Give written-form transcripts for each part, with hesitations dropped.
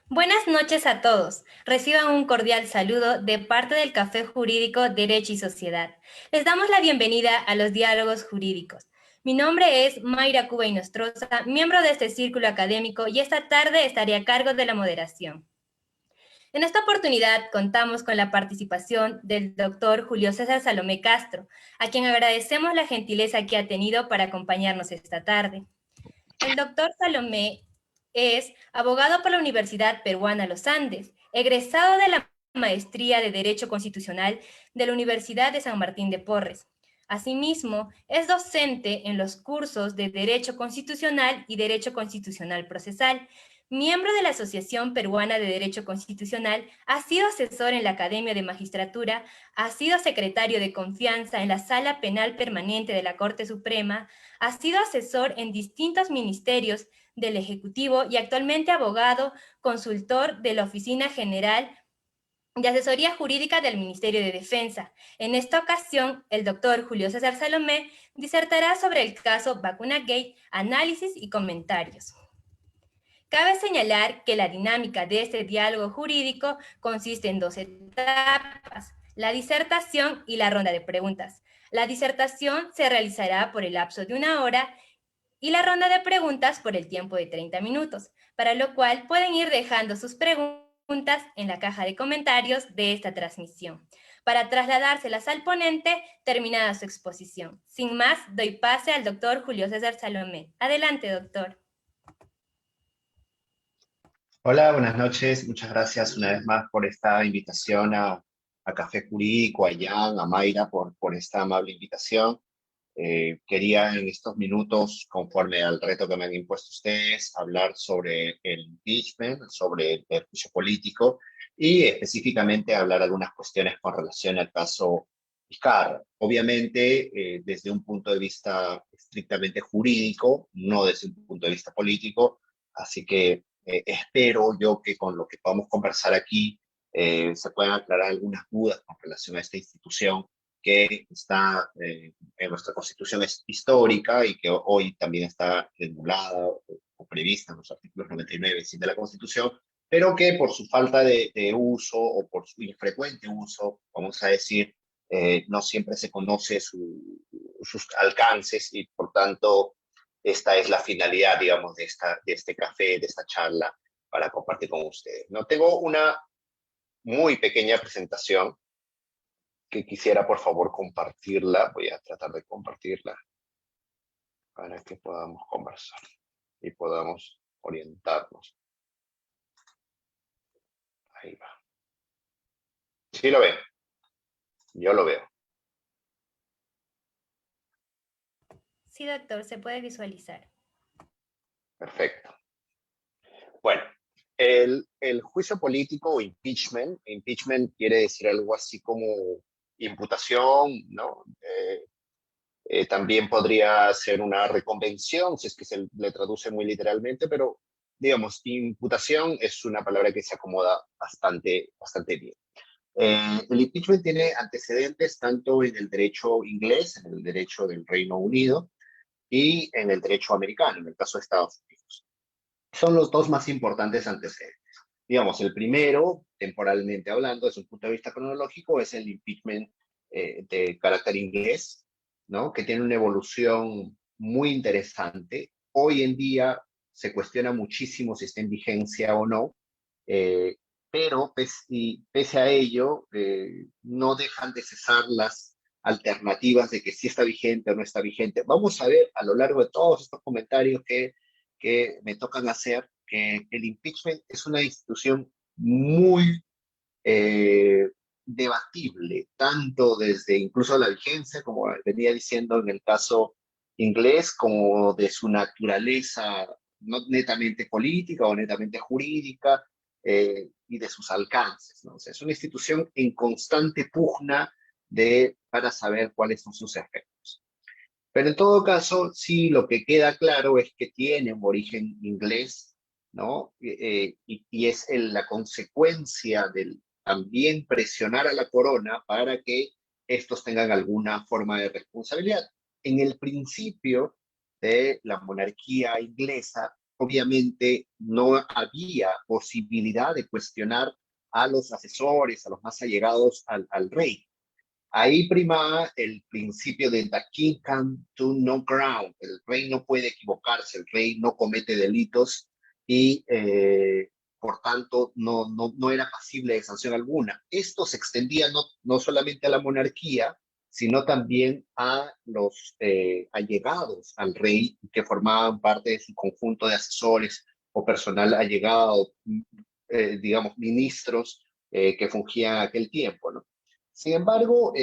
Buenas noches a todos. Reciban un cordial saludo de parte del Café Jurídico Derecho y Sociedad. Les damos la bienvenida a los diálogos jurídicos. Mi nombre es Mayra Cuba Inostroza, miembro de este círculo académico, y esta tarde estaré a cargo de la moderación. En esta oportunidad contamos con la participación del doctor Julio César Salomé Castro, a quien agradecemos la gentileza que ha tenido para acompañarnos esta tarde. El doctor Salomé es abogado por la Universidad Peruana Los Andes, egresado de la Maestría de Derecho Constitucional de la Universidad de San Martín de Porres. Asimismo, es docente en los cursos de Derecho Constitucional y Derecho Constitucional Procesal. Miembro de la Asociación Peruana de Derecho Constitucional, ha sido asesor en la Academia de Magistratura, ha sido secretario de confianza en la Sala Penal Permanente de la Corte Suprema, ha sido asesor en distintos ministerios del Ejecutivo y actualmente abogado consultor de la Oficina General de Asesoría Jurídica del Ministerio de Defensa. En esta ocasión, el doctor Julio César Salomé disertará sobre el caso Vacunagate, análisis y comentarios. Cabe señalar que la dinámica de este diálogo jurídico consiste en dos etapas: la disertación y la ronda de preguntas. La disertación se realizará por el lapso de 1 hora y la ronda de preguntas por el tiempo de 30 minutos, para lo cual pueden ir dejando sus preguntas en la caja de comentarios de esta transmisión, para trasladárselas al ponente terminada su exposición. Sin más, doy pase al doctor Julio César Salomé. Adelante, doctor. Hola, buenas noches. Muchas gracias una vez más por esta invitación a Café Jurídico, a Jan, a Mayra, por esta amable invitación. Quería en estos minutos, conforme al reto que me han impuesto ustedes, hablar sobre el impeachment, sobre el juicio político y específicamente hablar algunas cuestiones con relación al caso Vizcarra. Obviamente, desde un punto de vista estrictamente jurídico, no desde un punto de vista político, así que espero yo que con lo que podamos conversar aquí se puedan aclarar algunas dudas con relación a esta institución que está en nuestra Constitución es histórica y que hoy también está regulada o prevista en los artículos 99 y 100 de la Constitución, pero que por su falta de uso o por su infrecuente uso, vamos a decir, no siempre se conoce sus alcances y por tanto esta es la finalidad, digamos, de este café, de esta charla para compartir con ustedes. No tengo una muy pequeña presentación que quisiera por favor compartirla. Voy a tratar de compartirla para que podamos conversar y podamos orientarnos. Ahí va. Sí lo ven. Yo lo veo. Sí, doctor, se puede visualizar. Perfecto. Bueno, el juicio político o impeachment quiere decir algo así como imputación, ¿no? También podría ser una reconvención, si es que se le traduce muy literalmente, pero digamos, imputación es una palabra que se acomoda bastante bien. El impeachment tiene antecedentes tanto en el derecho inglés, en el derecho del Reino Unido, y en el derecho americano, en el caso de Estados Unidos. Son los dos más importantes antecedentes. Digamos, el primero, temporalmente hablando, desde un punto de vista cronológico, es el impeachment de carácter inglés, ¿no? Que tiene una evolución muy interesante. Hoy en día se cuestiona muchísimo si está en vigencia o no, eh, pero pese a ello, no dejan de cesar las alternativas de que si está vigente o no está vigente. Vamos a ver a lo largo de todos estos comentarios que me tocan hacer que el impeachment es una institución muy debatible, tanto desde incluso la vigencia, como venía diciendo en el caso inglés, como de su naturaleza no netamente política o netamente jurídica, y de sus alcances, ¿no? O sea, es una institución en constante pugna para saber cuáles son sus efectos. Pero en todo caso, sí, lo que queda claro es que tiene un origen inglés, ¿no? Y es la consecuencia del también presionar a la corona para que estos tengan alguna forma de responsabilidad. En el principio de la monarquía inglesa, obviamente no había posibilidad de cuestionar a los asesores, a los más allegados al rey. Ahí primaba el principio de the king can do no ground. El rey no puede equivocarse, el rey no comete delitos y por tanto no era pasible de sanción alguna. Esto se extendía no solamente a la monarquía, sino también a los allegados al rey que formaban parte de su conjunto de asesores o personal allegado, digamos, ministros que fungían aquel tiempo, ¿no? Sin embargo,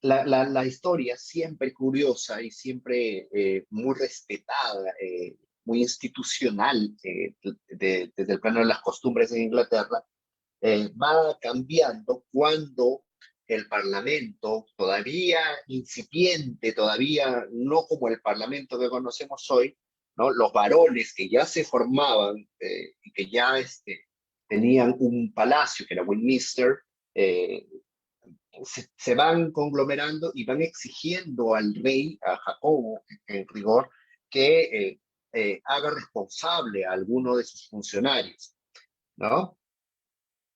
la historia siempre curiosa y siempre muy respetada, muy institucional desde el plano de las costumbres en Inglaterra, va cambiando cuando el Parlamento, todavía incipiente, todavía no como el Parlamento que conocemos hoy, ¿no? Los varones que ya se formaban y que ya tenían un palacio, que era Westminster, eh, se van conglomerando y van exigiendo al rey, a Jacobo, en rigor, que haga responsable a alguno de sus funcionarios, ¿no?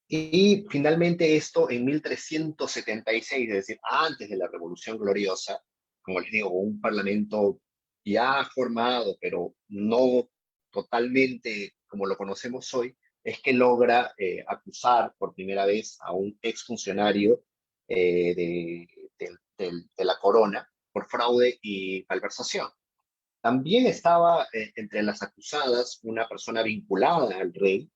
Y finalmente esto en 1376, es decir, antes de la Revolución Gloriosa, como les digo, un parlamento ya formado, pero no totalmente como lo conocemos hoy, es que logra acusar por primera vez a un exfuncionario de la corona por fraude y malversación. También estaba entre las acusadas una persona vinculada al rey,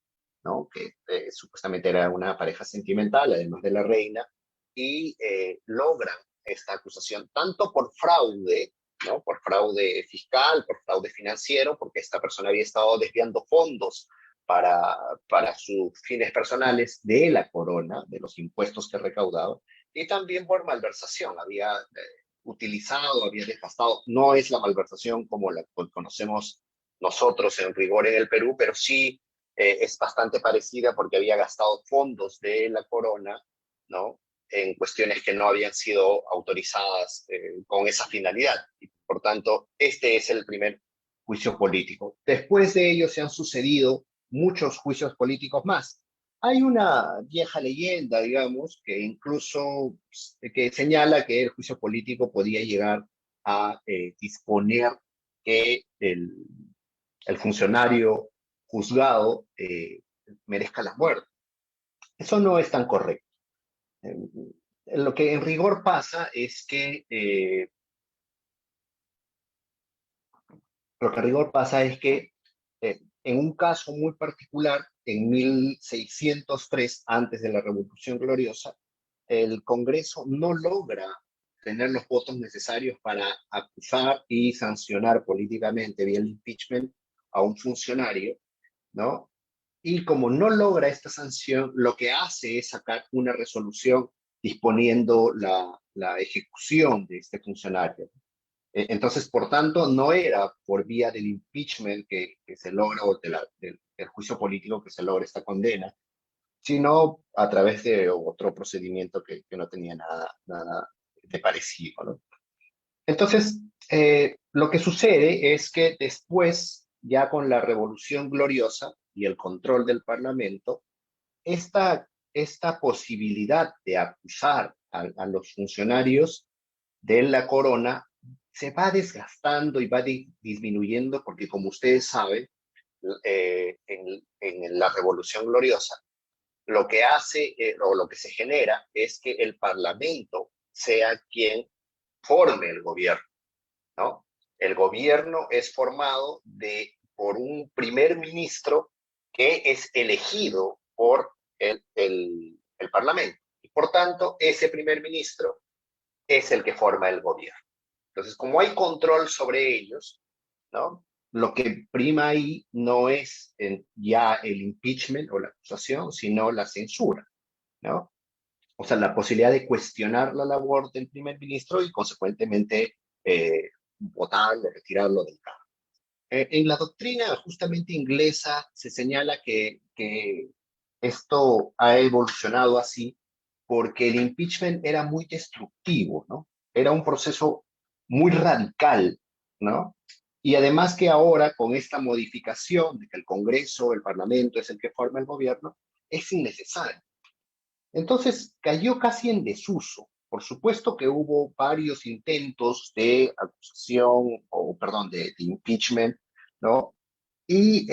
¿no? Que supuestamente era una pareja sentimental, además de la reina, y logran esta acusación tanto por fraude, ¿no? Por fraude fiscal, por fraude financiero, porque esta persona había estado desviando fondos para, para sus fines personales de la corona, de los impuestos que recaudaba, y también por malversación. Había utilizado, había desgastado. No es la malversación como la conocemos nosotros en rigor en el Perú, pero sí es bastante parecida porque había gastado fondos de la corona, ¿no? En cuestiones que no habían sido autorizadas con esa finalidad. Y por tanto, este es el primer juicio político. Después de ello se han sucedido muchos juicios políticos más. Hay una vieja leyenda, digamos, que incluso que señala que el juicio político podía llegar a disponer que el funcionario juzgado merezca la muerte. Eso no es tan correcto. Eh, lo que en rigor pasa es que lo que en rigor pasa es que en un caso muy particular, en 1603, antes de la Revolución Gloriosa, el Congreso no logra tener los votos necesarios para acusar y sancionar políticamente vía el impeachment a un funcionario, ¿no? Y como no logra esta sanción, lo que hace es sacar una resolución disponiendo la ejecución de este funcionario. Entonces, por tanto, no era por vía del impeachment que se logra, o del juicio político que se logra esta condena, sino a través de otro procedimiento que no tenía nada de parecido, ¿no? Entonces, lo que sucede es que después, ya con la Revolución Gloriosa y el control del Parlamento, esta posibilidad de acusar a los funcionarios de la corona se va desgastando y va disminuyendo porque, como ustedes saben, en la Revolución Gloriosa, lo que hace o lo que se genera es que el Parlamento sea quien forme el gobierno, ¿no? El gobierno es formado por un primer ministro que es elegido por el Parlamento. Y por tanto, ese primer ministro es el que forma el gobierno. Entonces, como hay control sobre ellos, ¿no? Lo que prima ahí no es ya el impeachment o la acusación, sino la censura, ¿no? O sea, la posibilidad de cuestionar la labor del primer ministro y, consecuentemente, votarlo, retirarlo del cargo. En la doctrina justamente inglesa se señala que esto ha evolucionado así porque el impeachment era muy destructivo, ¿no? Era un proceso muy radical, ¿no? Y además que ahora, con esta modificación de que el Congreso, el Parlamento es el que forma el gobierno, es innecesario. Entonces cayó casi en desuso. Por supuesto que hubo varios intentos de acusación, o perdón, de impeachment, ¿no? Y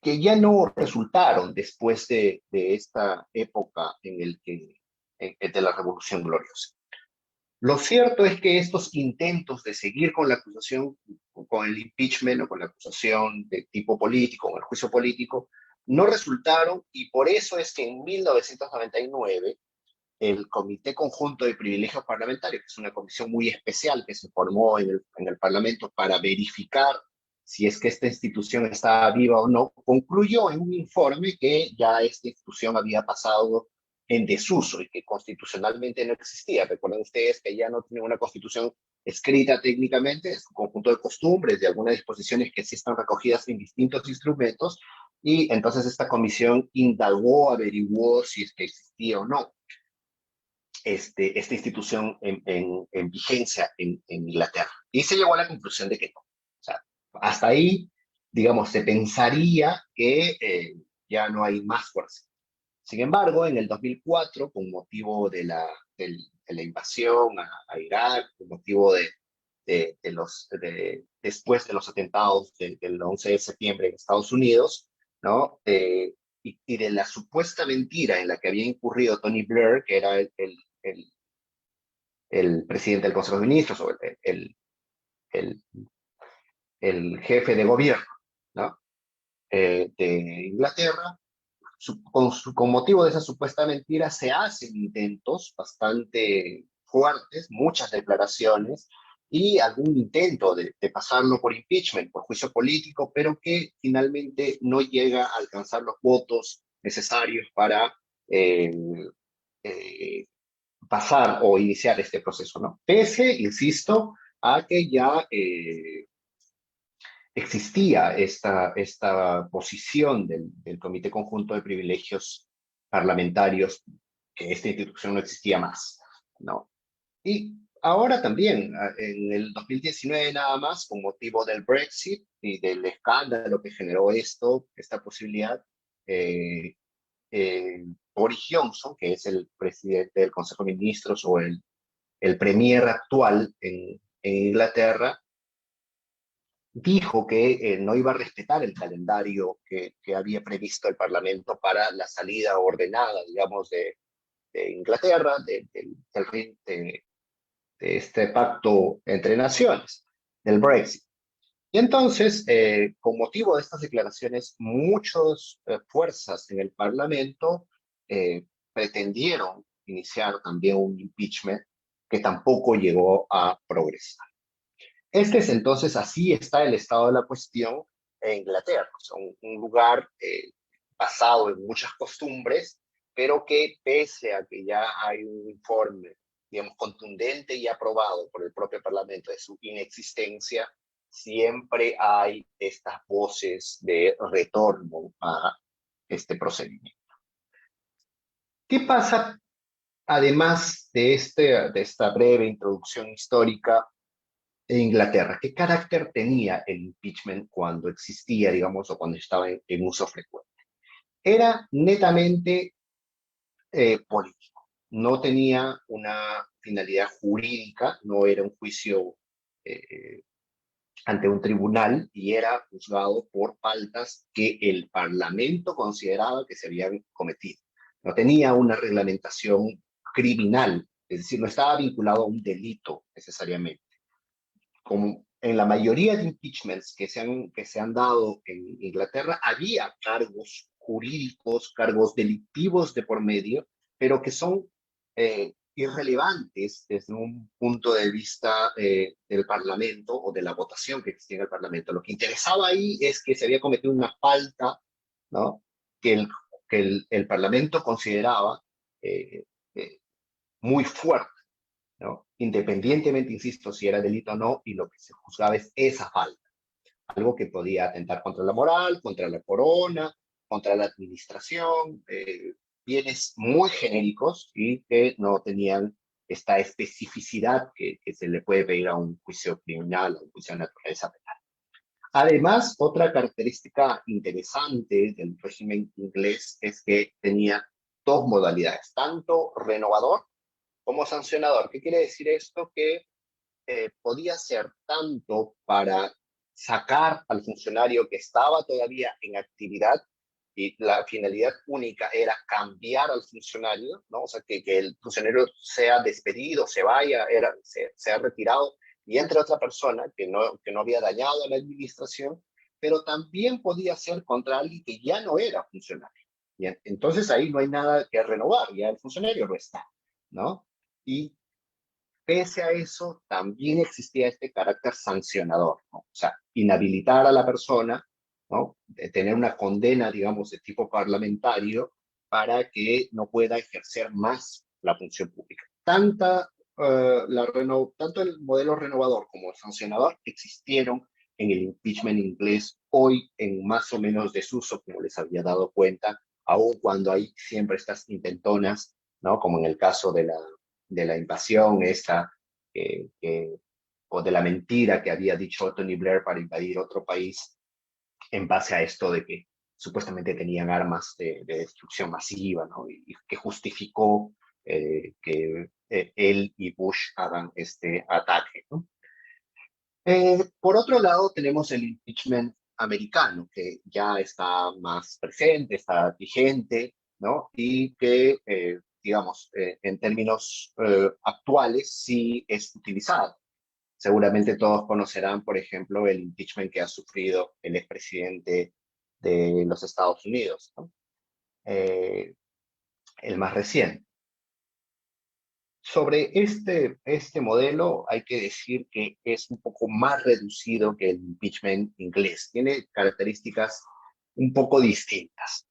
que ya no resultaron después de esta época en el que, de la Revolución Gloriosa. Lo cierto es que estos intentos de seguir con la acusación, con el impeachment o con la acusación de tipo político, o el juicio político, no resultaron y por eso es que en 1999 el Comité Conjunto de Privilegios Parlamentarios, que es una comisión muy especial que se formó en el Parlamento para verificar si es que esta institución estaba viva o no, concluyó en un informe que ya esta institución había pasado en desuso y que constitucionalmente no existía. Recuerden ustedes que ya no tiene una constitución escrita técnicamente, es un conjunto de costumbres, de algunas disposiciones que sí están recogidas en distintos instrumentos, y entonces esta comisión indagó, averiguó si es que existía o no esta institución en vigencia en Inglaterra. Y se llegó a la conclusión de que no. O sea, hasta ahí, digamos, se pensaría que ya no hay más fuerza. Sin embargo, en el 2004, con motivo de la invasión Irak, con motivo después de los atentados del 11 de septiembre en Estados Unidos, ¿no? Y de la supuesta mentira en la que había incurrido Tony Blair, que era el, el presidente del Consejo de Ministros o el, el jefe de gobierno, ¿no? De Inglaterra. Con motivo de esa supuesta mentira se hacen intentos bastante fuertes, muchas declaraciones y algún intento de pasarlo por impeachment, por juicio político, pero que finalmente no llega a alcanzar los votos necesarios para eh, eh, pasar o iniciar este proceso, ¿no? Pese, insisto, a que ya existía esta posición del Comité Conjunto de Privilegios Parlamentarios, que esta institución no existía más, ¿no? Y ahora también, en el 2019 nada más, con motivo del Brexit y del escándalo que generó esta posibilidad, eh, Boris Johnson, que es el presidente del Consejo de Ministros o el premier actual en Inglaterra, dijo que no iba a respetar el calendario que había previsto el Parlamento para la salida ordenada, digamos, de Inglaterra, de este pacto entre naciones, del Brexit. Y entonces, con motivo de estas declaraciones, muchas fuerzas en el Parlamento pretendieron iniciar también un impeachment que tampoco llegó a progresar. Este es entonces, así está el estado de la cuestión en Inglaterra. O sea, un lugar basado en muchas costumbres, pero que pese a que ya hay un informe, digamos, contundente y aprobado por el propio Parlamento de su inexistencia, siempre hay estas voces de retorno a este procedimiento. ¿Qué pasa, además de esta breve introducción histórica, en Inglaterra? ¿Qué carácter tenía el impeachment cuando existía, digamos, o cuando estaba en uso frecuente? Era netamente político. No tenía una finalidad jurídica, no era un juicio eh, ante un tribunal y era juzgado por faltas que el Parlamento consideraba que se habían cometido. No tenía una reglamentación criminal, es decir, no estaba vinculado a un delito necesariamente. Como en la mayoría de impeachments que se han dado en Inglaterra, había cargos jurídicos, cargos delictivos de por medio, pero que son irrelevantes desde un punto de vista del Parlamento o de la votación que existía en el Parlamento. Lo que interesaba ahí es que se había cometido una falta, ¿no? que el, el Parlamento consideraba eh, eh, muy fuerte, ¿no? Independientemente, insisto, si era delito o no, y lo que se juzgaba es esa falta, algo que podía atentar contra la moral, contra la corona, contra la administración, bienes muy genéricos y que no tenían esta especificidad que se le puede pedir a un juicio criminal, a un juicio de naturaleza penal. Además, otra característica interesante del régimen inglés es que tenía dos modalidades, tanto renovador como sancionador. ¿Qué quiere decir esto? Que podía ser tanto para sacar al funcionario que estaba todavía en actividad y la finalidad única era cambiar al funcionario, ¿no? O sea, que el funcionario sea despedido, se vaya, sea retirado y entre otra persona que no había dañado a la administración, pero también podía ser contra alguien que ya no era funcionario. Bien, entonces ahí no hay nada que renovar, ya el funcionario no está, ¿no? Y pese a eso, también existía este carácter sancionador, ¿no? O sea, inhabilitar a la persona, ¿no? De tener una condena, digamos, de tipo parlamentario para que no pueda ejercer más la función pública. Tanto el modelo renovador como el sancionador existieron en el impeachment inglés, hoy en más o menos desuso, como les había dado cuenta, aun cuando hay siempre estas intentonas, ¿no? Como en el caso de la invasión esta, o de la mentira que había dicho Tony Blair para invadir otro país en base a esto de que supuestamente tenían armas de destrucción masiva, ¿no? Y que justificó que él y Bush hagan este ataque, ¿no? Por otro lado, tenemos el impeachment americano, que ya está más presente, está vigente, ¿no? Y que, digamos, en términos actuales, sí es utilizado. Seguramente todos conocerán, por ejemplo, el impeachment que ha sufrido el expresidente de los Estados Unidos, ¿no? El más reciente. Sobre este modelo hay que decir que es un poco más reducido que el impeachment inglés. Tiene características un poco distintas.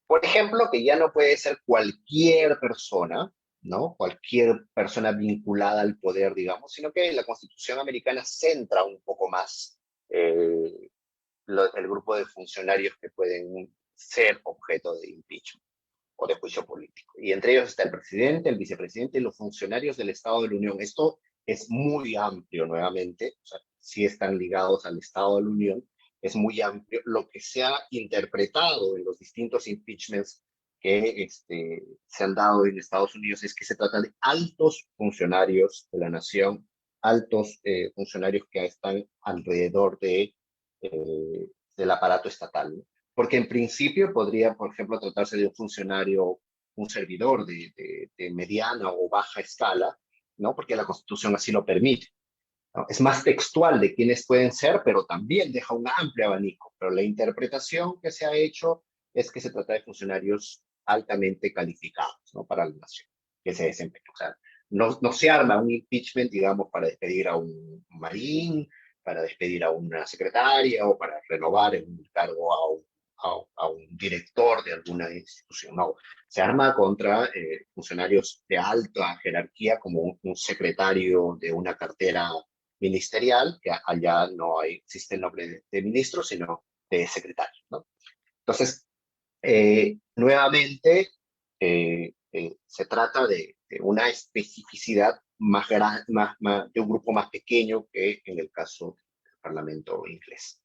Por ejemplo, que ya no puede ser cualquier persona, ¿no? Cualquier persona vinculada al poder, digamos, sino que la Constitución americana centra un poco más el grupo de funcionarios que pueden ser objeto de impeachment o de juicio político. Y entre ellos está el presidente, el vicepresidente y los funcionarios del Estado de la Unión. Esto es muy amplio nuevamente, o sea, sí están ligados al Estado de la Unión, es muy amplio. Lo que se ha interpretado en los distintos impeachments que se han dado en Estados Unidos es que se trata de altos funcionarios de la nación, altos funcionarios que están alrededor del aparato estatal, ¿no? Porque en principio podría, por ejemplo, tratarse de un funcionario, un servidor de mediana o baja escala, ¿no? Porque la Constitución así lo permite, ¿no? Es más textual de quiénes pueden ser, pero también deja un amplio abanico. Pero la interpretación que se ha hecho es que se trata de funcionarios altamente calificados, ¿no? Para la nación, que se desempeñan. O sea, no se arma un impeachment, digamos, para despedir a un marín, para despedir a una secretaria o para renovar en un cargo a un director de alguna institución. No, se arma contra funcionarios de alta jerarquía como un secretario de una cartera ministerial, que allá no existe el nombre de ministro, sino de secretario, ¿no? Entonces, nuevamente, se trata de una especificidad de un grupo más pequeño que en el caso del Parlamento inglés.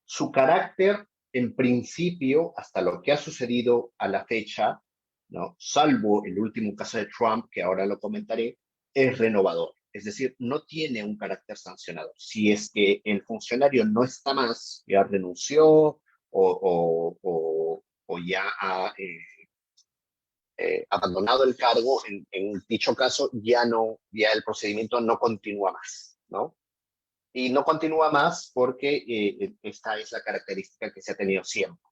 Su carácter, en principio, hasta lo que ha sucedido a la fecha, ¿no? Salvo el último caso de Trump, que ahora lo comentaré, es renovador. Es decir, no tiene un carácter sancionador. Si es que el funcionario no está más, ya renunció o ya ha abandonado el cargo, en dicho caso ya el procedimiento no continúa más, ¿no? Y no continúa más porque esta es la característica que se ha tenido siempre.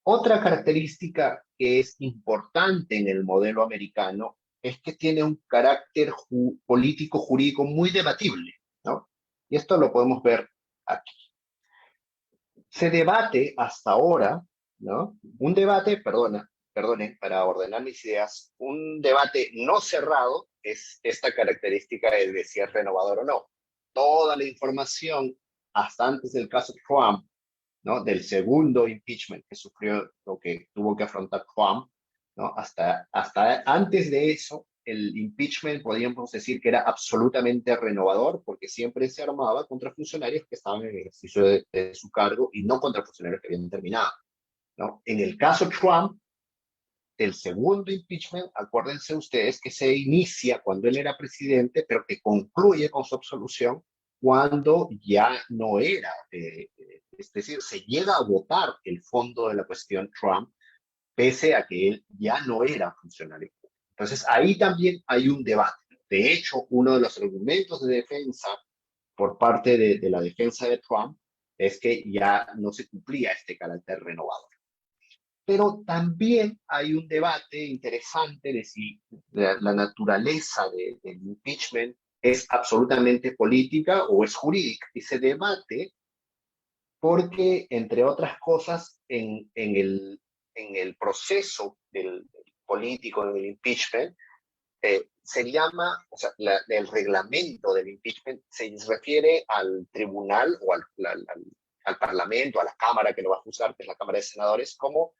Otra característica que es importante en el modelo americano es que tiene un carácter político jurídico muy debatible, ¿no? Y esto lo podemos ver aquí. Se debate hasta ahora, ¿no? Un debate, perdonen, para ordenar mis ideas, un debate no cerrado es esta característica de si es renovador o no. Toda la información, hasta antes del caso Trump, ¿no? Del segundo impeachment que sufrió, lo que tuvo que afrontar Trump, ¿no? Hasta antes de eso, el impeachment podríamos decir que era absolutamente renovador, porque siempre se armaba contra funcionarios que estaban en el ejercicio de su cargo y no contra funcionarios que habían terminado, ¿no? En el caso Trump, el segundo impeachment, acuérdense ustedes que se inicia cuando él era presidente, pero que concluye con su absolución cuando ya no era, es decir, se llega a votar el fondo de la cuestión Trump, pese a que él ya no era funcionario. Entonces ahí también hay un debate. De hecho, uno de los argumentos de defensa por parte de la defensa de Trump es que ya no se cumplía este carácter renovador. Pero también hay un debate interesante de si la naturaleza del impeachment es absolutamente política o es jurídica. Y se debate porque, entre otras cosas, en el proceso del político, en el impeachment, se llama, o sea, el reglamento del impeachment se refiere al tribunal o al parlamento, a la Cámara que lo va a juzgar, que es la Cámara de Senadores, como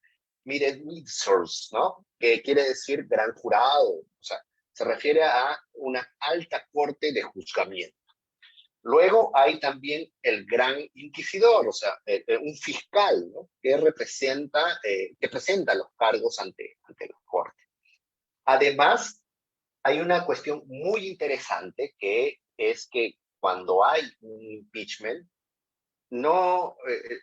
Midsource, ¿no? Que quiere decir gran jurado, o sea, se refiere a una alta corte de juzgamiento. Luego hay también el gran inquisidor, o sea, un fiscal, ¿no? Que presenta los cargos ante la corte. Además, hay una cuestión muy interesante que es que cuando hay un impeachment, no,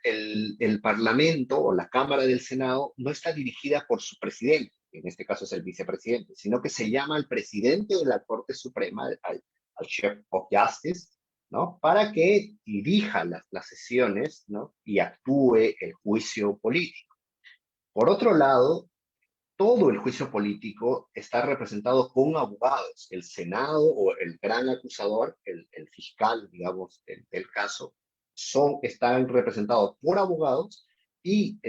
el Parlamento o la Cámara del Senado no está dirigida por su presidente, que en este caso es el vicepresidente, sino que se llama al presidente de la Corte Suprema, al Chief of Justice, ¿no? Para que dirija las sesiones, ¿no? Y actúe el juicio político. Por otro lado, todo el juicio político está representado con abogados. El Senado o el gran acusador, el fiscal, digamos, del caso, están representados por abogados y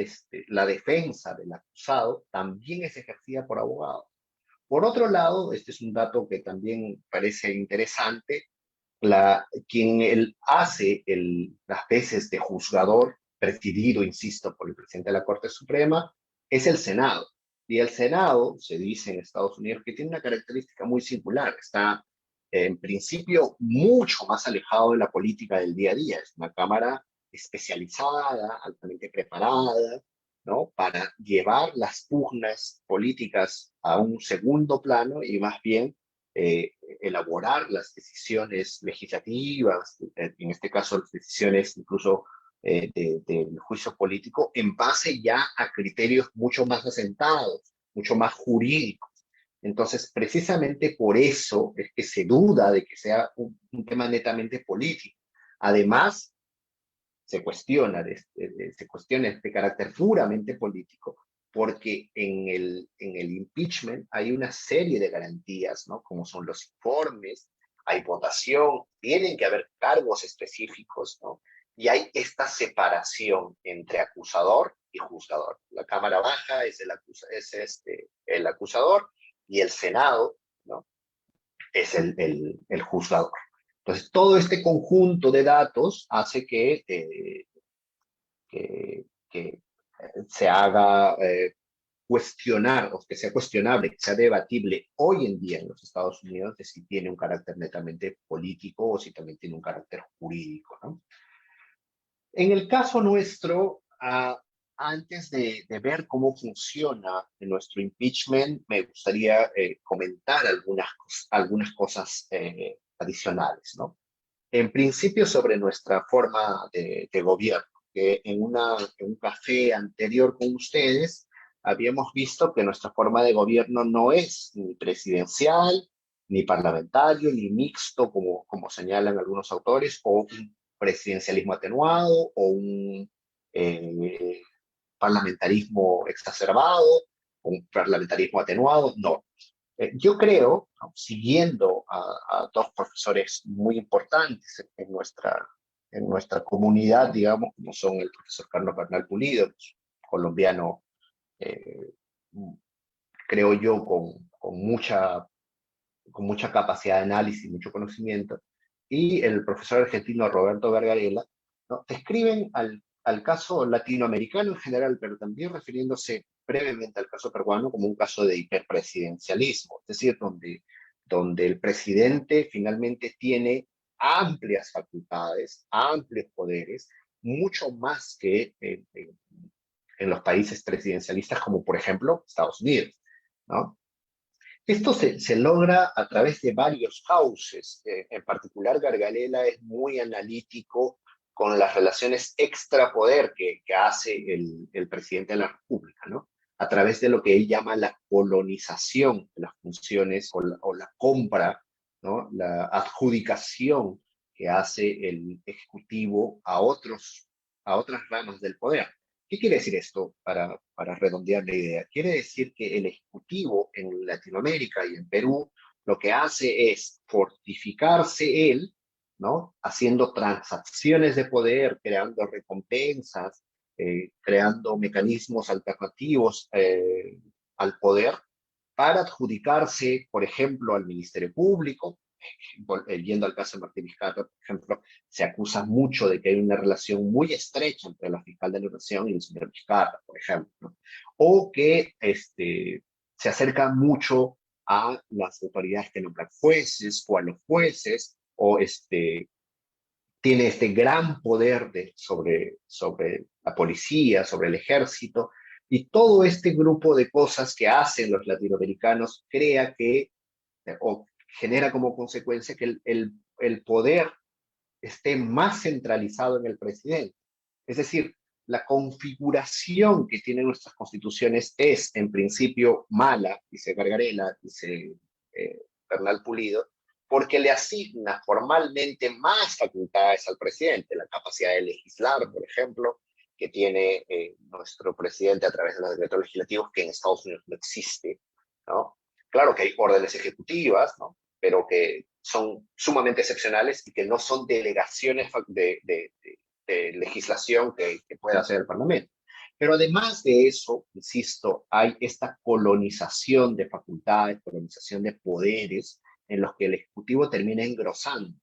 la defensa del acusado también es ejercida por abogados. Por otro lado, este es un dato que también parece interesante, quien él hace las veces de juzgador, presidido, insisto, por el presidente de la Corte Suprema, es el Senado. Y el Senado, se dice en Estados Unidos, que tiene una característica muy singular. Está, en principio, mucho más alejado de la política del día a día. Es una cámara especializada, altamente preparada, ¿no? Para llevar las pugnas políticas a un segundo plano y más bien elaborar las decisiones legislativas, en este caso las decisiones incluso del juicio político, en base ya a criterios mucho más asentados, mucho más jurídicos. Entonces, precisamente por eso es que se duda de que sea un tema netamente político. Además, se cuestiona este carácter puramente político, porque en el impeachment hay una serie de garantías, ¿no? Como son los informes, hay votación, tienen que haber cargos específicos, ¿no? Y hay esta separación entre acusador y juzgador. La Cámara Baja el acusador y el Senado, ¿no? Es el juzgador. Entonces, todo este conjunto de datos hace que se haga cuestionar, o que sea cuestionable, que sea debatible hoy en día en los Estados Unidos de si tiene un carácter netamente político o si también tiene un carácter jurídico, ¿no? En el caso nuestro, antes de ver cómo funciona nuestro impeachment, me gustaría comentar algunas cosas adicionales, ¿no? En principio, sobre nuestra forma de gobierno, que en un café anterior con ustedes habíamos visto que nuestra forma de gobierno no es ni presidencial, ni parlamentario, ni mixto, como señalan algunos autores, o un presidencialismo atenuado, o un eh, parlamentarismo exacerbado, o un parlamentarismo atenuado, no. Yo creo, ¿no? Siguiendo a dos profesores muy importantes en nuestra comunidad, digamos, como son el profesor Carlos Bernal Pulido, colombiano, eh, creo yo, con mucha capacidad de análisis, mucho conocimiento, y el profesor argentino Roberto Vergarela, ¿no? Describen al caso latinoamericano en general, pero también refiriéndose brevemente al caso peruano como un caso de hiperpresidencialismo, es decir, donde el presidente finalmente tiene amplias facultades, amplios poderes, mucho más que en los países presidencialistas como por ejemplo Estados Unidos, ¿no? Esto se logra a través de varios cauces. En particular, Gargarella es muy analítico con las relaciones extrapoder que hace el presidente de la República, ¿no? A través de lo que él llama la colonización de las funciones o la compra, ¿no? La adjudicación que hace el Ejecutivo a otras ramas del poder. ¿Qué quiere decir esto para redondear la idea? Quiere decir que el Ejecutivo en Latinoamérica y en Perú lo que hace es fortificarse él, ¿no? Haciendo transacciones de poder, creando recompensas, creando mecanismos alternativos al poder para adjudicarse, por ejemplo, al Ministerio Público. Yendo al caso de Martín Vizcarra, por ejemplo, se acusa mucho de que hay una relación muy estrecha entre la fiscal de la Nación y el señor Vizcarra, por ejemplo, ¿no? O que se acerca mucho a las autoridades que nombran jueces o a los jueces, o tiene este gran poder sobre la policía, sobre el ejército, y todo este grupo de cosas que hacen los latinoamericanos crea que, o genera como consecuencia que el poder esté más centralizado en el presidente. Es decir, la configuración que tienen nuestras constituciones es, en principio, mala, dice Gargarella, dice Bernal Pulido, porque le asigna formalmente más facultades al presidente, la capacidad de legislar, por ejemplo, que tiene nuestro presidente a través de los decretos legislativos, que en Estados Unidos no existe, ¿no? Claro que hay órdenes ejecutivas, ¿no? Pero que son sumamente excepcionales y que no son delegaciones de legislación que pueda hacer el Parlamento. Pero además de eso, insisto, hay esta colonización de facultades, colonización de poderes en los que el Ejecutivo termina engrosando.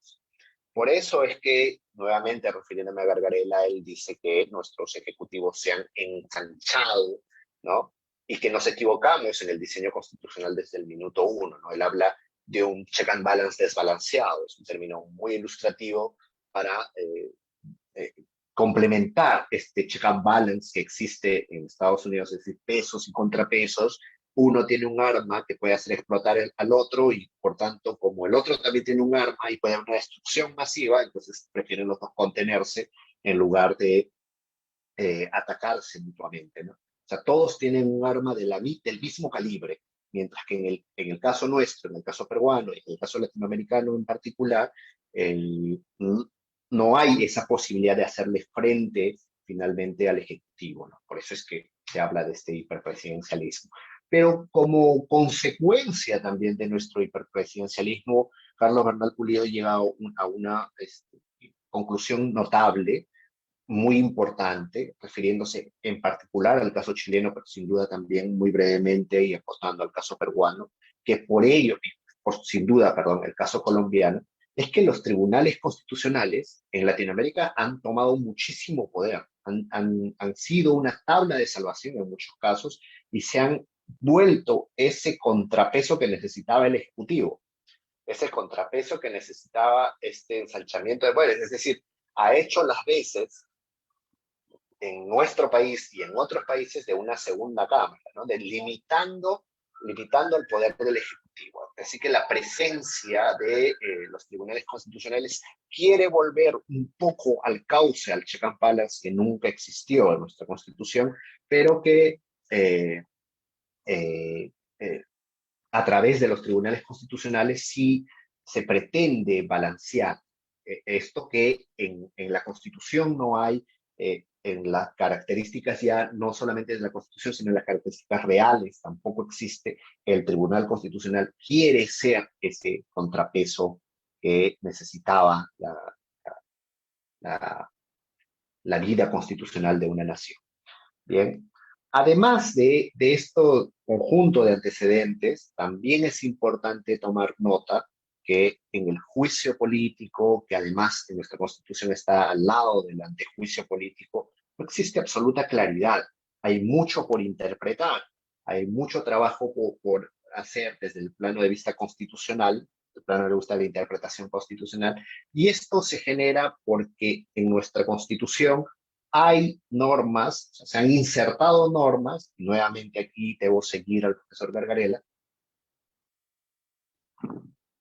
Por eso es que, nuevamente refiriéndome a Gargarella, él dice que nuestros ejecutivos se han ensanchado, ¿no? Y que nos equivocamos en el diseño constitucional desde el minuto uno, ¿no? Él habla de un check and balance desbalanceado, es un término muy ilustrativo para complementar este check and balance que existe en Estados Unidos, es decir, pesos y contrapesos. Uno tiene un arma que puede hacer explotar al otro y, por tanto, como el otro también tiene un arma y puede haber una destrucción masiva, entonces prefieren los dos contenerse en lugar de atacarse mutuamente, ¿no? O sea, todos tienen un arma del mismo calibre, mientras que en el caso nuestro, en el caso peruano y en el caso latinoamericano en particular, el, no hay esa posibilidad de hacerle frente finalmente al Ejecutivo, ¿no? Por eso es que se habla de este hiperpresidencialismo. Pero como consecuencia también de nuestro hiperpresidencialismo, Carlos Bernal Pulido llega a una conclusión notable, muy importante, refiriéndose en particular al caso chileno, pero sin duda también muy brevemente y apostando al caso peruano, que por ello, sin duda, perdón, el caso colombiano, es que los tribunales constitucionales en Latinoamérica han tomado muchísimo poder, han sido una tabla de salvación en muchos casos y se han vuelto ese contrapeso que necesitaba el Ejecutivo, ese contrapeso que necesitaba este ensanchamiento de poderes, es decir, ha hecho las veces en nuestro país y en otros países de una segunda cámara, ¿no? Limitando el poder del Ejecutivo. Así que la presencia de los tribunales constitucionales quiere volver un poco al cauce, al check and balance que nunca existió en nuestra Constitución, pero que eh, eh, eh, a través de los tribunales constitucionales sí se pretende balancear esto que en la Constitución no hay, en las características ya no solamente de la Constitución, sino en las características reales, tampoco existe. El Tribunal Constitucional quiere ser ese contrapeso que necesitaba la, la vida constitucional de una nación. Bien. Además de esto conjunto de antecedentes, también es importante tomar nota que en el juicio político, que además en nuestra Constitución está al lado del antejuicio político, no existe absoluta claridad. hay mucho por interpretar, hay mucho trabajo por hacer desde el plano de vista constitucional, el plano de vista de la interpretación constitucional, y esto se genera porque en nuestra Constitución hay normas, o sea, se han insertado normas, y nuevamente aquí debo seguir al profesor Gargarella,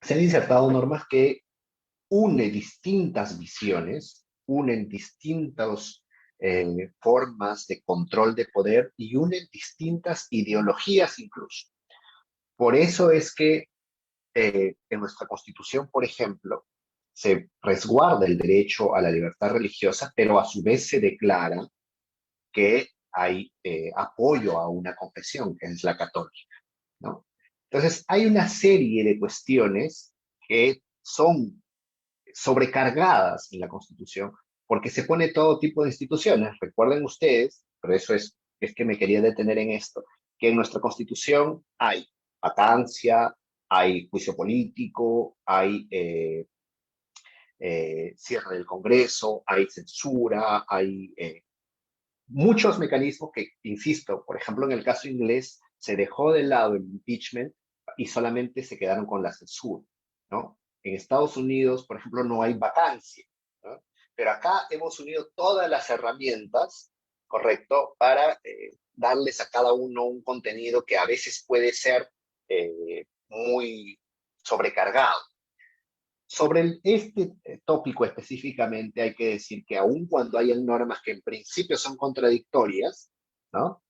se han insertado normas que une distintas visiones, unen distintas formas de control de poder y unen distintas ideologías incluso. Por eso es que en nuestra Constitución, por ejemplo, se resguarda el derecho a la libertad religiosa, pero a su vez se declara que hay apoyo a una confesión, que es la católica, ¿no? Entonces, hay una serie de cuestiones que son sobrecargadas en la Constitución, porque se pone todo tipo de instituciones. Recuerden ustedes, pero eso es que me quería detener en esto, que en nuestra Constitución hay vacancia, hay juicio político, hay cierre del Congreso, hay censura, hay muchos mecanismos que, insisto, por ejemplo, en el caso inglés, se dejó de lado el impeachment y solamente se quedaron con la censura, ¿no? En Estados Unidos, por ejemplo, no hay vacancia, ¿no? Pero acá hemos unido todas las herramientas, ¿correcto?, para darles a cada uno un contenido que a veces puede ser muy sobrecargado. Sobre este tópico específicamente hay que decir que aun cuando hayan normas que en principio son contradictorias, ¿no?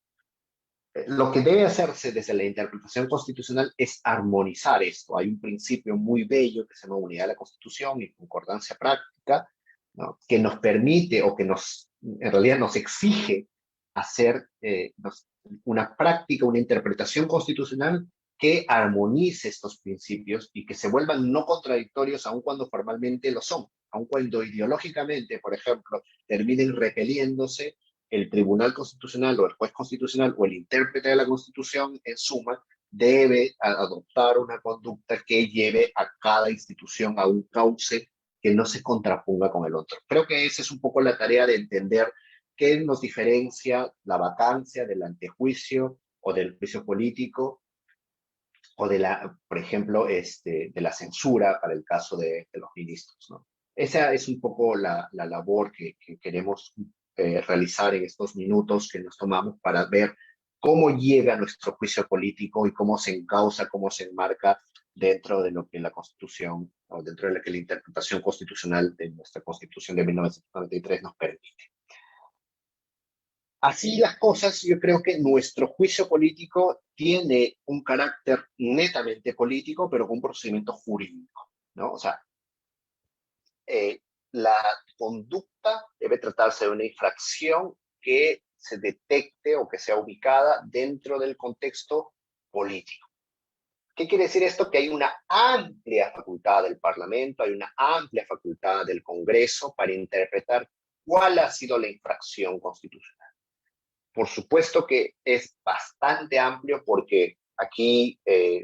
Lo que debe hacerse desde la interpretación constitucional es armonizar esto. Hay un principio muy bello que se llama unidad de la Constitución y concordancia práctica, ¿no?, que nos permite o que en realidad nos exige hacer una práctica, una interpretación constitucional que armonice estos principios y que se vuelvan no contradictorios aun cuando formalmente lo son, aun cuando ideológicamente, por ejemplo, terminen repeliéndose el Tribunal Constitucional o el juez constitucional o el intérprete de la Constitución, en suma, debe adoptar una conducta que lleve a cada institución a un cauce que no se contraponga con el otro. Creo que esa es un poco la tarea de entender qué nos diferencia la vacancia del antejuicio o del juicio político o por ejemplo, de la censura para el caso de los ministros, ¿no? Esa es un poco la labor que queremos realizar en estos minutos que nos tomamos para ver cómo llega nuestro juicio político y cómo se encausa, cómo se enmarca dentro de lo que la Constitución o dentro de lo que la interpretación constitucional de nuestra Constitución de 1993 nos permite. Así las cosas, yo creo que nuestro juicio político tiene un carácter netamente político, pero con un procedimiento jurídico, ¿no? O sea, la conducta debe tratarse de una infracción que se detecte o que sea ubicada dentro del contexto político. ¿Qué quiere decir esto? Que hay una amplia facultad del Parlamento, hay una amplia facultad del Congreso para interpretar cuál ha sido la infracción constitucional. Por supuesto que es bastante amplio porque aquí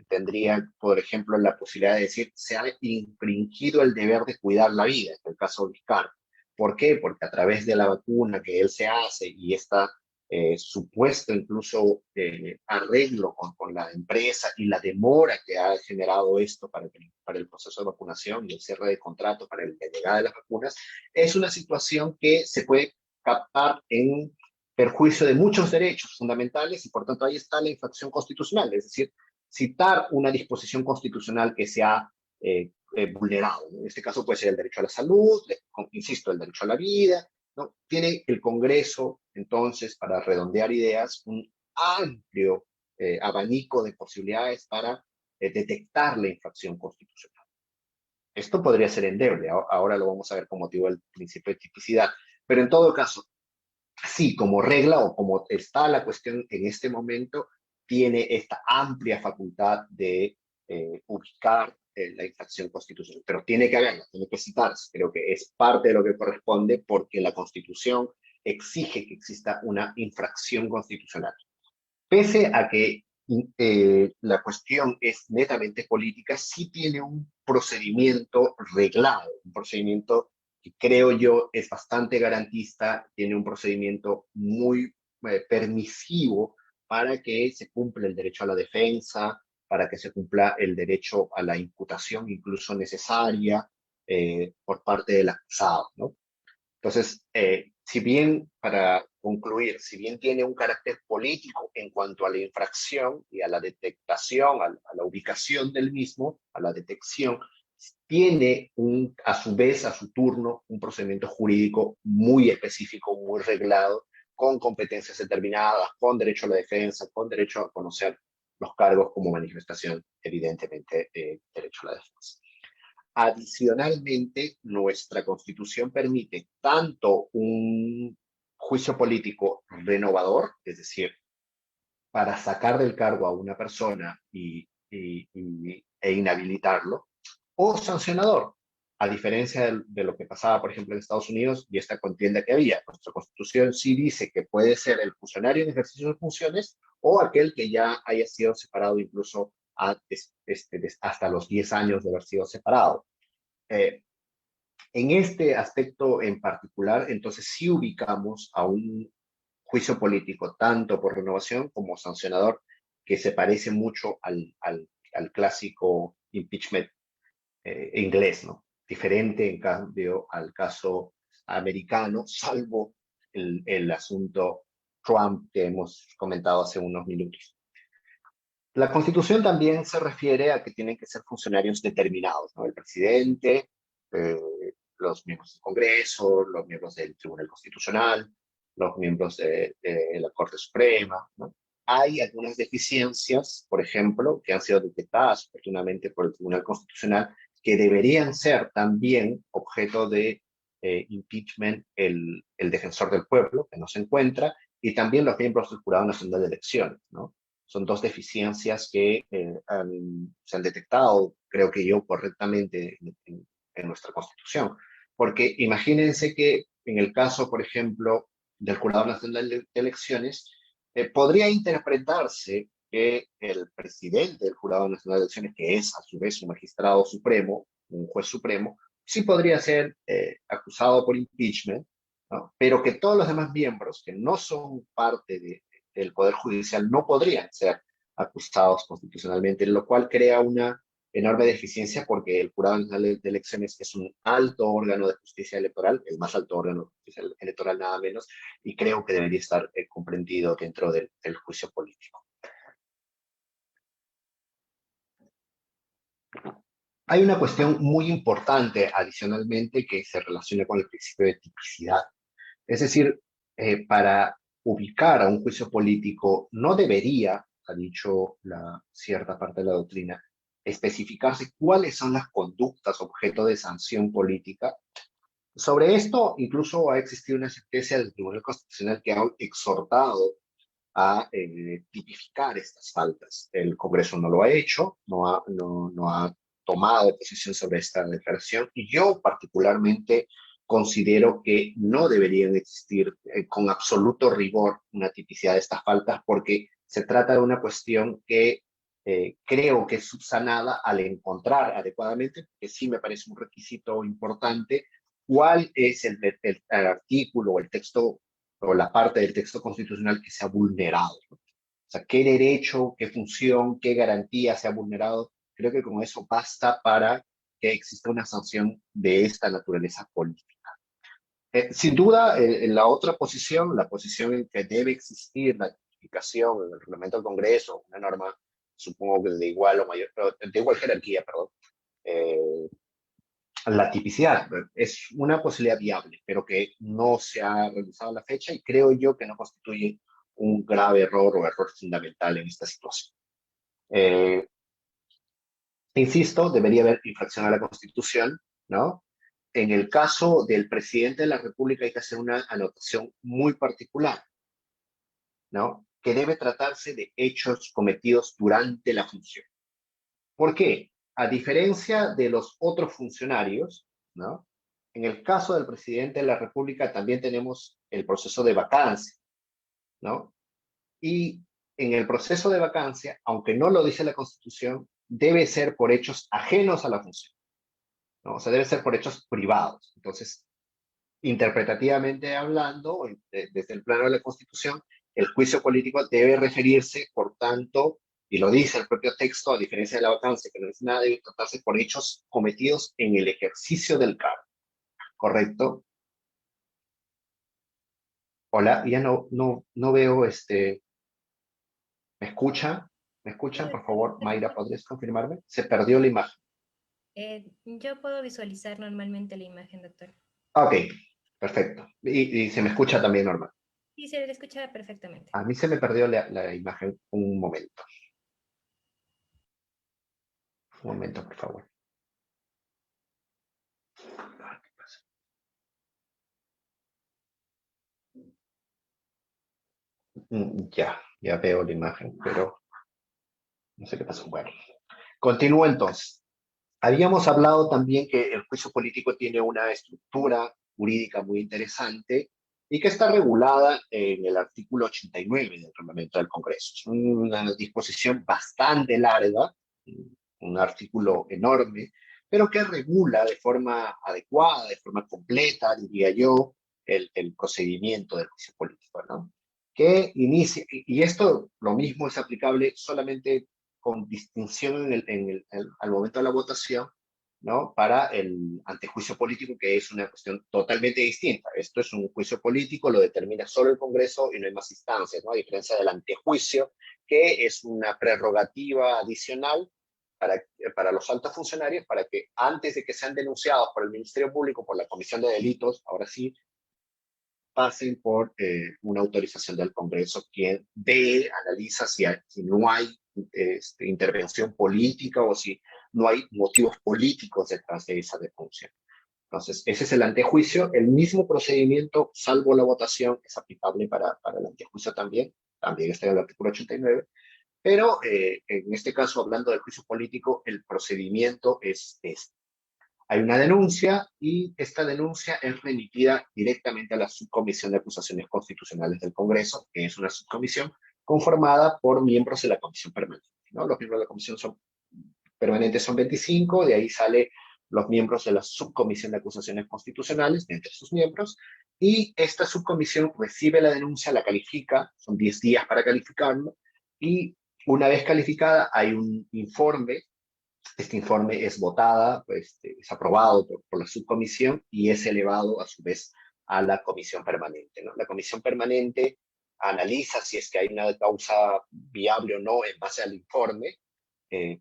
tendría, por ejemplo, la posibilidad de decir se ha infringido el deber de cuidar la vida, en el caso de Vizcarra. ¿Por qué? Porque a través de la vacuna que él se hace y esta supuesto incluso arreglo con la empresa y la demora que ha generado esto para el proceso de vacunación y el cierre de contrato para la llegada de las vacunas, es una situación que se puede captar en perjuicio de muchos derechos fundamentales y por tanto ahí está la infracción constitucional, es decir, citar una disposición constitucional que se ha vulnerado, ¿no? En este caso puede ser el derecho a la salud, insisto, el derecho a la vida, ¿no? Tiene el Congreso entonces, para redondear ideas, un amplio abanico de posibilidades para detectar la infracción constitucional. Esto podría ser endeble, ahora lo vamos a ver con motivo del principio de tipicidad, pero en todo caso, sí, como regla o como está la cuestión en este momento, tiene esta amplia facultad de ubicar la infracción constitucional, pero tiene que haberla, tiene que citarse. Creo que es parte de lo que corresponde porque la Constitución exige que exista una infracción constitucional. Pese a que la cuestión es netamente política, sí tiene un procedimiento reglado, un procedimiento que creo yo es bastante garantista, tiene un procedimiento muy permisivo para que se cumpla el derecho a la defensa, para que se cumpla el derecho a la imputación incluso necesaria por parte del acusado, ¿no? Entonces, si bien, para concluir, si bien tiene un carácter político en cuanto a la infracción y a la detectación, a la ubicación del mismo, a la detección, tiene a su vez, a su turno, un procedimiento jurídico muy específico, muy reglado, con competencias determinadas, con derecho a la defensa, con derecho a conocer los cargos como manifestación, evidentemente, derecho a la defensa. Adicionalmente, nuestra Constitución permite tanto un juicio político renovador, es decir, para sacar del cargo a una persona e inhabilitarlo, o sancionador, a diferencia de lo que pasaba, por ejemplo, en Estados Unidos y esta contienda que había. Nuestra Constitución sí dice que puede ser el funcionario en ejercicio de funciones o aquel que ya haya sido separado incluso hasta los 10 años de haber sido separado. Eh, en este aspecto en particular, entonces sí ubicamos a un juicio político, tanto por renovación como sancionador, que se parece mucho al clásico impeachment inglés, ¿no? Diferente, en cambio, al caso americano, salvo el asunto Trump que hemos comentado hace unos minutos. La Constitución también se refiere a que tienen que ser funcionarios determinados, ¿no? El presidente, eh, los miembros del Congreso, los miembros del Tribunal Constitucional, los miembros de la Corte Suprema, ¿no? Hay algunas deficiencias, por ejemplo, que han sido detectadas oportunamente por el Tribunal Constitucional, que deberían ser también objeto de impeachment el defensor del pueblo, que no se encuentra, y también los miembros del Jurado Nacional de Elecciones, ¿no? Son dos deficiencias que se han detectado, creo que yo, correctamente en nuestra Constitución. Porque imagínense que en el caso, por ejemplo, del Jurado Nacional de Elecciones, podría interpretarse que el presidente del Jurado Nacional de Elecciones, que es a su vez un magistrado supremo, un juez supremo, sí podría ser acusado por impeachment, ¿no? Pero que todos los demás miembros que no son parte del Poder Judicial no podrían ser acusados constitucionalmente, lo cual crea una enorme deficiencia porque el Jurado Nacional de Elecciones es un alto órgano de justicia electoral, el más alto órgano de justicia electoral nada menos, y creo que debería estar comprendido dentro del juicio político. Hay una cuestión muy importante adicionalmente que se relaciona con el principio de tipicidad. Es decir, para ubicar a un juicio político no debería, ha dicho la cierta parte de la doctrina, especificarse cuáles son las conductas objeto de sanción política. Sobre esto, incluso ha existido una sentencia del Tribunal Constitucional que ha exhortado a tipificar estas faltas. El Congreso no lo ha hecho, no ha tomado posición sobre esta declaración y yo particularmente considero que no deberían existir con absoluto rigor una tipicidad de estas faltas porque se trata de una cuestión que creo que es subsanada al encontrar adecuadamente, que sí me parece un requisito importante, cuál es el artículo o el texto o la parte del texto constitucional que se ha vulnerado, ¿no? O sea, qué derecho, qué función, qué garantía se ha vulnerado. Creo que con eso basta para que exista una sanción de esta naturaleza política. Sin duda, en la otra posición, la posición en que debe existir la tipificación en el reglamento del Congreso, una norma, supongo que de igual o mayor, de igual jerarquía, perdón, eh, la tipicidad es una posibilidad viable, pero que no se ha realizado a la fecha y creo yo que no constituye un grave error o error fundamental en esta situación. Eh, Insisto, debería haber infracción a la Constitución, ¿no? En el caso del presidente de la República hay que hacer una anotación muy particular, ¿no? Que debe tratarse de hechos cometidos durante la función. ¿Por qué? A diferencia de los otros funcionarios, ¿no? En el caso del presidente de la República también tenemos el proceso de vacancia, ¿no? Y en el proceso de vacancia, aunque no lo dice la Constitución, debe ser por hechos ajenos a la función, ¿no? O sea, debe ser por hechos privados. Entonces, interpretativamente hablando, desde el plano de la Constitución, el juicio político debe referirse, por tanto, y lo dice el propio texto, a diferencia de la vacancia, que no es nada, debe tratarse por hechos cometidos en el ejercicio del cargo, ¿correcto? Hola, ya no veo, ¿me escucha? ¿Me Sí, escuchan? Por doctor, favor, Mayra, perfecto. ¿podrías confirmarme? Se perdió la imagen. Yo puedo visualizar normalmente la imagen, doctor. Ok, perfecto. Y se me escucha también normal. Sí, se le escucha perfectamente. A mí se me perdió la imagen un momento. Un momento, por favor. Ah, ¿qué pasa? Ya veo la imagen, pero no sé qué pasó. Bueno, continúo entonces. Habíamos hablado también que el juicio político tiene una estructura jurídica muy interesante y que está regulada en el artículo 89 del Reglamento del Congreso. Es una disposición bastante larga, un artículo enorme, pero que regula de forma adecuada, de forma completa, diría yo, el procedimiento del juicio político, ¿no? Que inicia, y esto lo mismo es aplicable solamente con distinción al momento de la votación, ¿no? Para el antejuicio político, que es una cuestión totalmente distinta. Esto es un juicio político, lo determina solo el Congreso y no hay más instancias, ¿no? A diferencia del antejuicio, que es una prerrogativa adicional para, para los altos funcionarios, para que antes de que sean denunciados por el Ministerio Público, por la Comisión de Delitos, ahora sí, pasen por una autorización del Congreso, quien ve, analiza si no hay intervención política o si no hay motivos políticos detrás de esa denuncia. Entonces, ese es el antejuicio. El mismo procedimiento, salvo la votación, es aplicable para el antejuicio también. También está en el artículo 89. Pero en este caso, hablando del juicio político, el procedimiento es este. Hay una denuncia y esta denuncia es remitida directamente a la Subcomisión de Acusaciones Constitucionales del Congreso, que es una subcomisión conformada por miembros de la Comisión Permanente, ¿no? Los miembros de la Comisión permanente son 25, de ahí sale los miembros de la Subcomisión de Acusaciones Constitucionales, de entre sus miembros, y esta subcomisión recibe la denuncia, la califica, son 10 días para calificarlo, y una vez calificada hay un informe. Este informe es votada, pues, es aprobado por la subcomisión y es elevado a su vez a la comisión permanente, ¿no? La comisión permanente analiza si es que hay una causa viable o no en base al informe,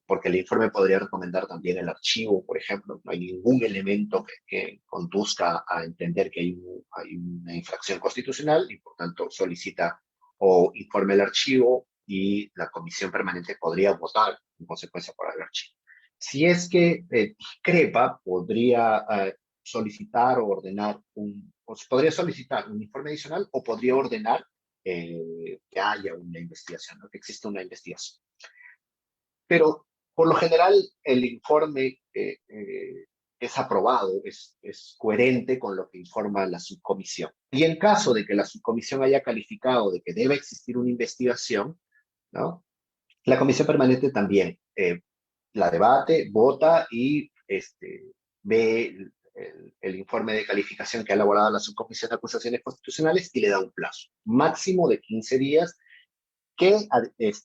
porque el informe podría recomendar también el archivo, por ejemplo. No hay ningún elemento que conduzca a entender que hay una infracción constitucional y por tanto solicita o informe el archivo y la comisión permanente podría votar en consecuencia por el archivo. Si es que discrepa, podría solicitar o ordenar podría solicitar un informe adicional o podría ordenar que haya una investigación, ¿no? Que exista una investigación. Pero por lo general el informe es aprobado, es coherente con lo que informa la subcomisión. Y en caso de que la subcomisión haya calificado de que debe existir una investigación, ¿no? La comisión permanente también la debate, vota y ve el informe de calificación que ha elaborado la Subcomisión de Acusaciones Constitucionales y le da un plazo máximo de 15 días que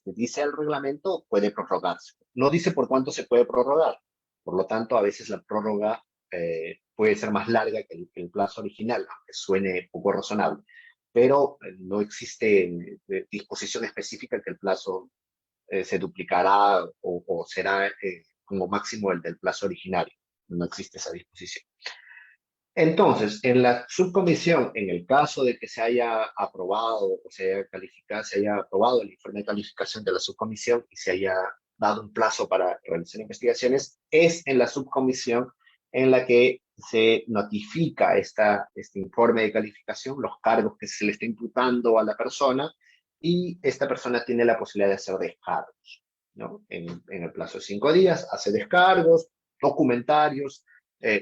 dice el reglamento puede prorrogarse. No dice por cuánto se puede prorrogar. Por lo tanto, a veces la prórroga puede ser más larga que el plazo original, aunque suene poco razonable. Pero no existe disposición específica que el plazo se duplicará o será como máximo el del plazo originario. No existe esa disposición. Entonces, en la subcomisión, en el caso de que se haya aprobado o se haya calificado, se haya aprobado el informe de calificación de la subcomisión y se haya dado un plazo para realizar investigaciones, es en la subcomisión en la que se notifica este informe de calificación, los cargos que se le está imputando a la persona, y esta persona tiene la posibilidad de hacer descargos, ¿no? En el plazo de 5 días hace descargos, documentarios,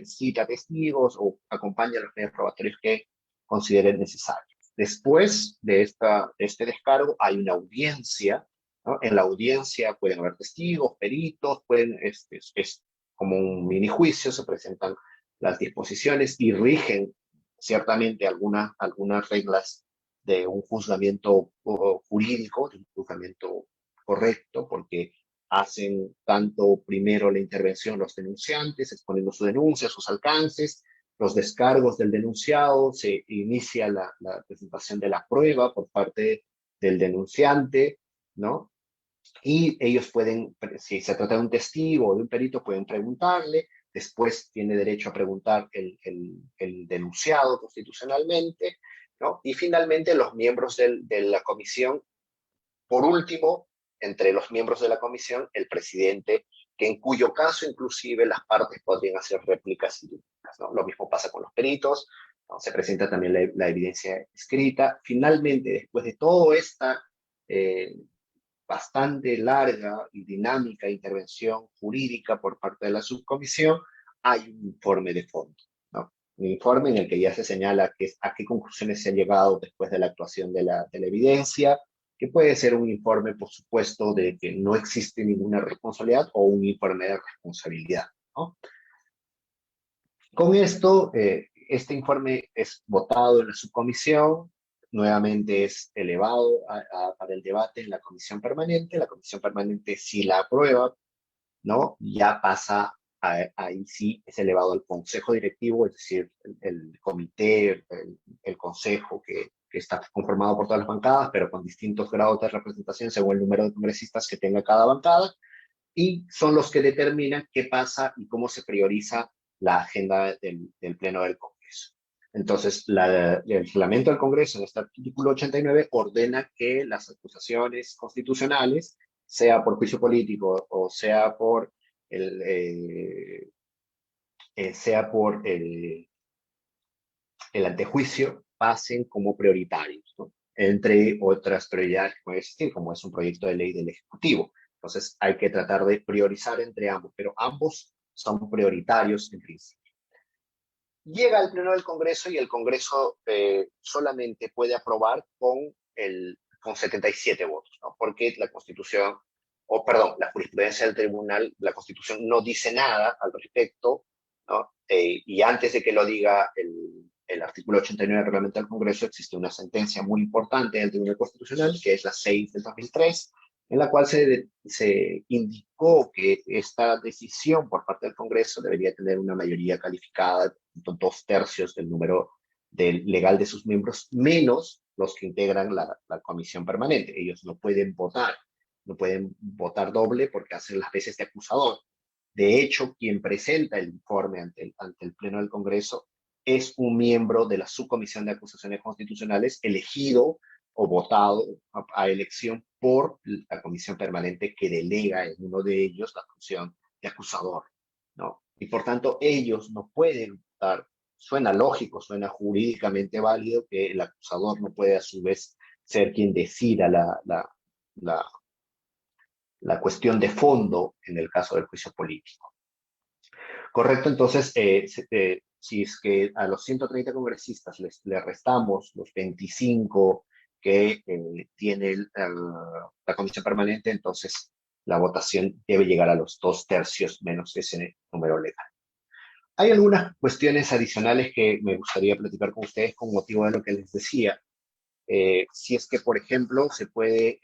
cita testigos o acompaña a los medios probatorios que consideren necesarios. Después de este descargo hay una audiencia, ¿no? En la audiencia pueden haber testigos, peritos, es como un mini juicio, se presentan las disposiciones y rigen ciertamente algunas reglas de un juzgamiento jurídico, de un juzgamiento correcto, porque hacen tanto primero la intervención los denunciantes, exponiendo su denuncia, sus alcances, los descargos del denunciado, se inicia la presentación de la prueba por parte del denunciante, ¿no? Y ellos pueden, si se trata de un testigo o de un perito, pueden preguntarle, después tiene derecho a preguntar el denunciado constitucionalmente, ¿no? Y finalmente los miembros de la comisión, por último, entre los miembros de la comisión, el presidente, que en cuyo caso inclusive las partes podrían hacer réplicas idénticas, ¿no? Lo mismo pasa con los peritos, ¿no? Se presenta también la evidencia escrita. Finalmente, después de toda esta eh, bastante larga y dinámica intervención jurídica por parte de la subcomisión, hay un informe de fondo, ¿no? Un informe en el que ya se señala a qué conclusiones se ha llegado después de la actuación de la evidencia, que puede ser un informe, por supuesto, de que no existe ninguna responsabilidad o un informe de responsabilidad, ¿no? Con esto, este informe es votado en la subcomisión, nuevamente es elevado para el debate en la comisión permanente. La comisión permanente, si la aprueba, ¿no? Ya pasa, ahí sí es elevado al consejo directivo, es decir, el comité, el consejo que está conformado por todas las bancadas, pero con distintos grados de representación según el número de congresistas que tenga cada bancada, y son los que determinan qué pasa y cómo se prioriza la agenda del Pleno del Congreso. Entonces, el reglamento del Congreso, en este artículo 89, ordena que las acusaciones constitucionales, sea por juicio político o sea por el, sea por el antejuicio, pasen como prioritarios, ¿no? Entre otras prioridades que puede existir, como es un proyecto de ley del Ejecutivo. Entonces hay que tratar de priorizar entre ambos, pero ambos son prioritarios en principio. Llega al Pleno del Congreso y el Congreso solamente puede aprobar con 77 votos, ¿no? Porque la Constitución, o perdón, la jurisprudencia del Tribunal, la Constitución no dice nada al respecto, ¿no? Y antes de que lo diga el artículo 89 del reglamento del Congreso, existe una sentencia muy importante del Tribunal Constitucional, que es la 6 del 2003, en la cual se indicó que esta decisión por parte del Congreso debería tener una mayoría calificada, 2/3 del número legal de sus miembros, menos los que integran la comisión permanente. Ellos no pueden votar doble porque hacen las veces de acusador. De hecho, quien presenta el informe ante el Pleno del Congreso es un miembro de la Subcomisión de Acusaciones Constitucionales elegido o votado a elección por la comisión permanente que delega en uno de ellos la función de acusador, ¿no? Y por tanto, ellos no pueden votar. Suena lógico, suena jurídicamente válido que el acusador no puede a su vez ser quien decida la, la cuestión de fondo en el caso del juicio político. Correcto, entonces, si es que a los 130 congresistas le restamos los 25 que tiene la comisión permanente, entonces la votación debe llegar a los 2/3 menos ese número legal. Hay algunas cuestiones adicionales que me gustaría platicar con ustedes con motivo de lo que les decía. Si es que, por ejemplo, se puede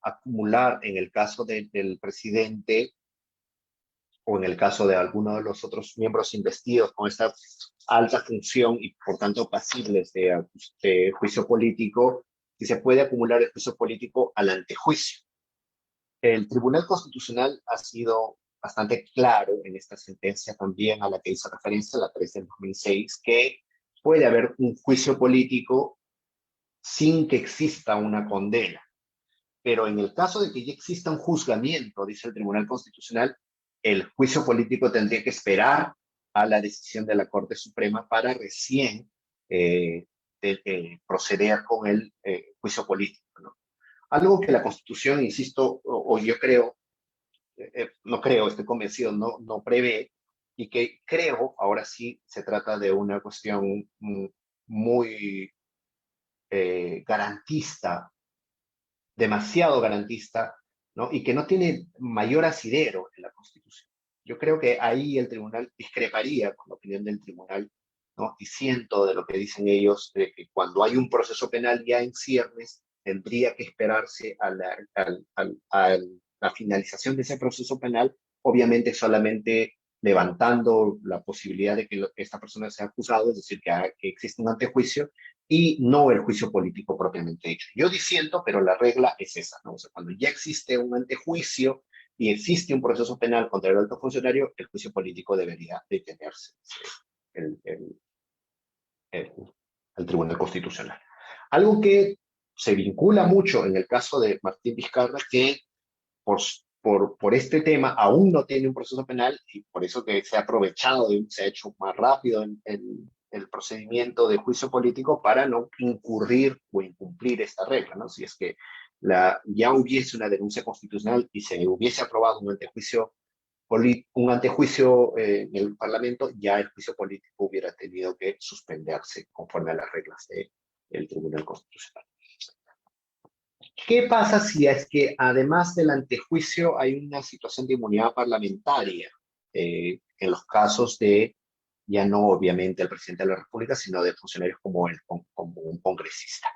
acumular en el caso del presidente o en el caso de alguno de los otros miembros investidos con esta alta función y por tanto pasibles de juicio político, si se puede acumular el juicio político al antejuicio. El Tribunal Constitucional ha sido bastante claro en esta sentencia también a la que hizo referencia, la 3 del 2006, que puede haber un juicio político sin que exista una condena. Pero en el caso de que ya exista un juzgamiento, dice el Tribunal Constitucional, el juicio político tendría que esperar a la decisión de la Corte Suprema para recién proceder con el juicio político, ¿no? Algo que la Constitución, insisto, o yo creo, no creo, estoy convencido, no prevé, y que creo, ahora sí, se trata de una cuestión muy garantista, demasiado garantista, ¿no? Y que no tiene mayor asidero en la Constitución. Yo creo que ahí el tribunal discreparía con la opinión del tribunal ¿no? Diciendo de lo que dicen ellos, de que cuando hay un proceso penal ya en ciernes, tendría que esperarse a la finalización de ese proceso penal, obviamente solamente levantando la posibilidad de que esta persona sea acusado, es decir, que existe un antejuicio, y no el juicio político propiamente dicho. Yo disiento, pero la regla es esa, ¿no? O sea, cuando ya existe un antejuicio y existe un proceso penal contra el alto funcionario, el juicio político debería detenerse. El, el, el, al Tribunal Constitucional. Algo que se vincula mucho en el caso de Martín Vizcarra, que por este tema aún no tiene un proceso penal y por eso que se ha aprovechado y se ha hecho más rápido en el procedimiento de juicio político para no incurrir o incumplir esta regla, ¿no? Si es que ya hubiese una denuncia constitucional y se hubiese aprobado un antejuicio en el Parlamento, ya el juicio político hubiera tenido que suspenderse conforme a las reglas del Tribunal Constitucional. ¿Qué pasa si es que además del antejuicio hay una situación de inmunidad parlamentaria en los casos de, ya no obviamente el presidente de la República, sino de funcionarios como un congresista?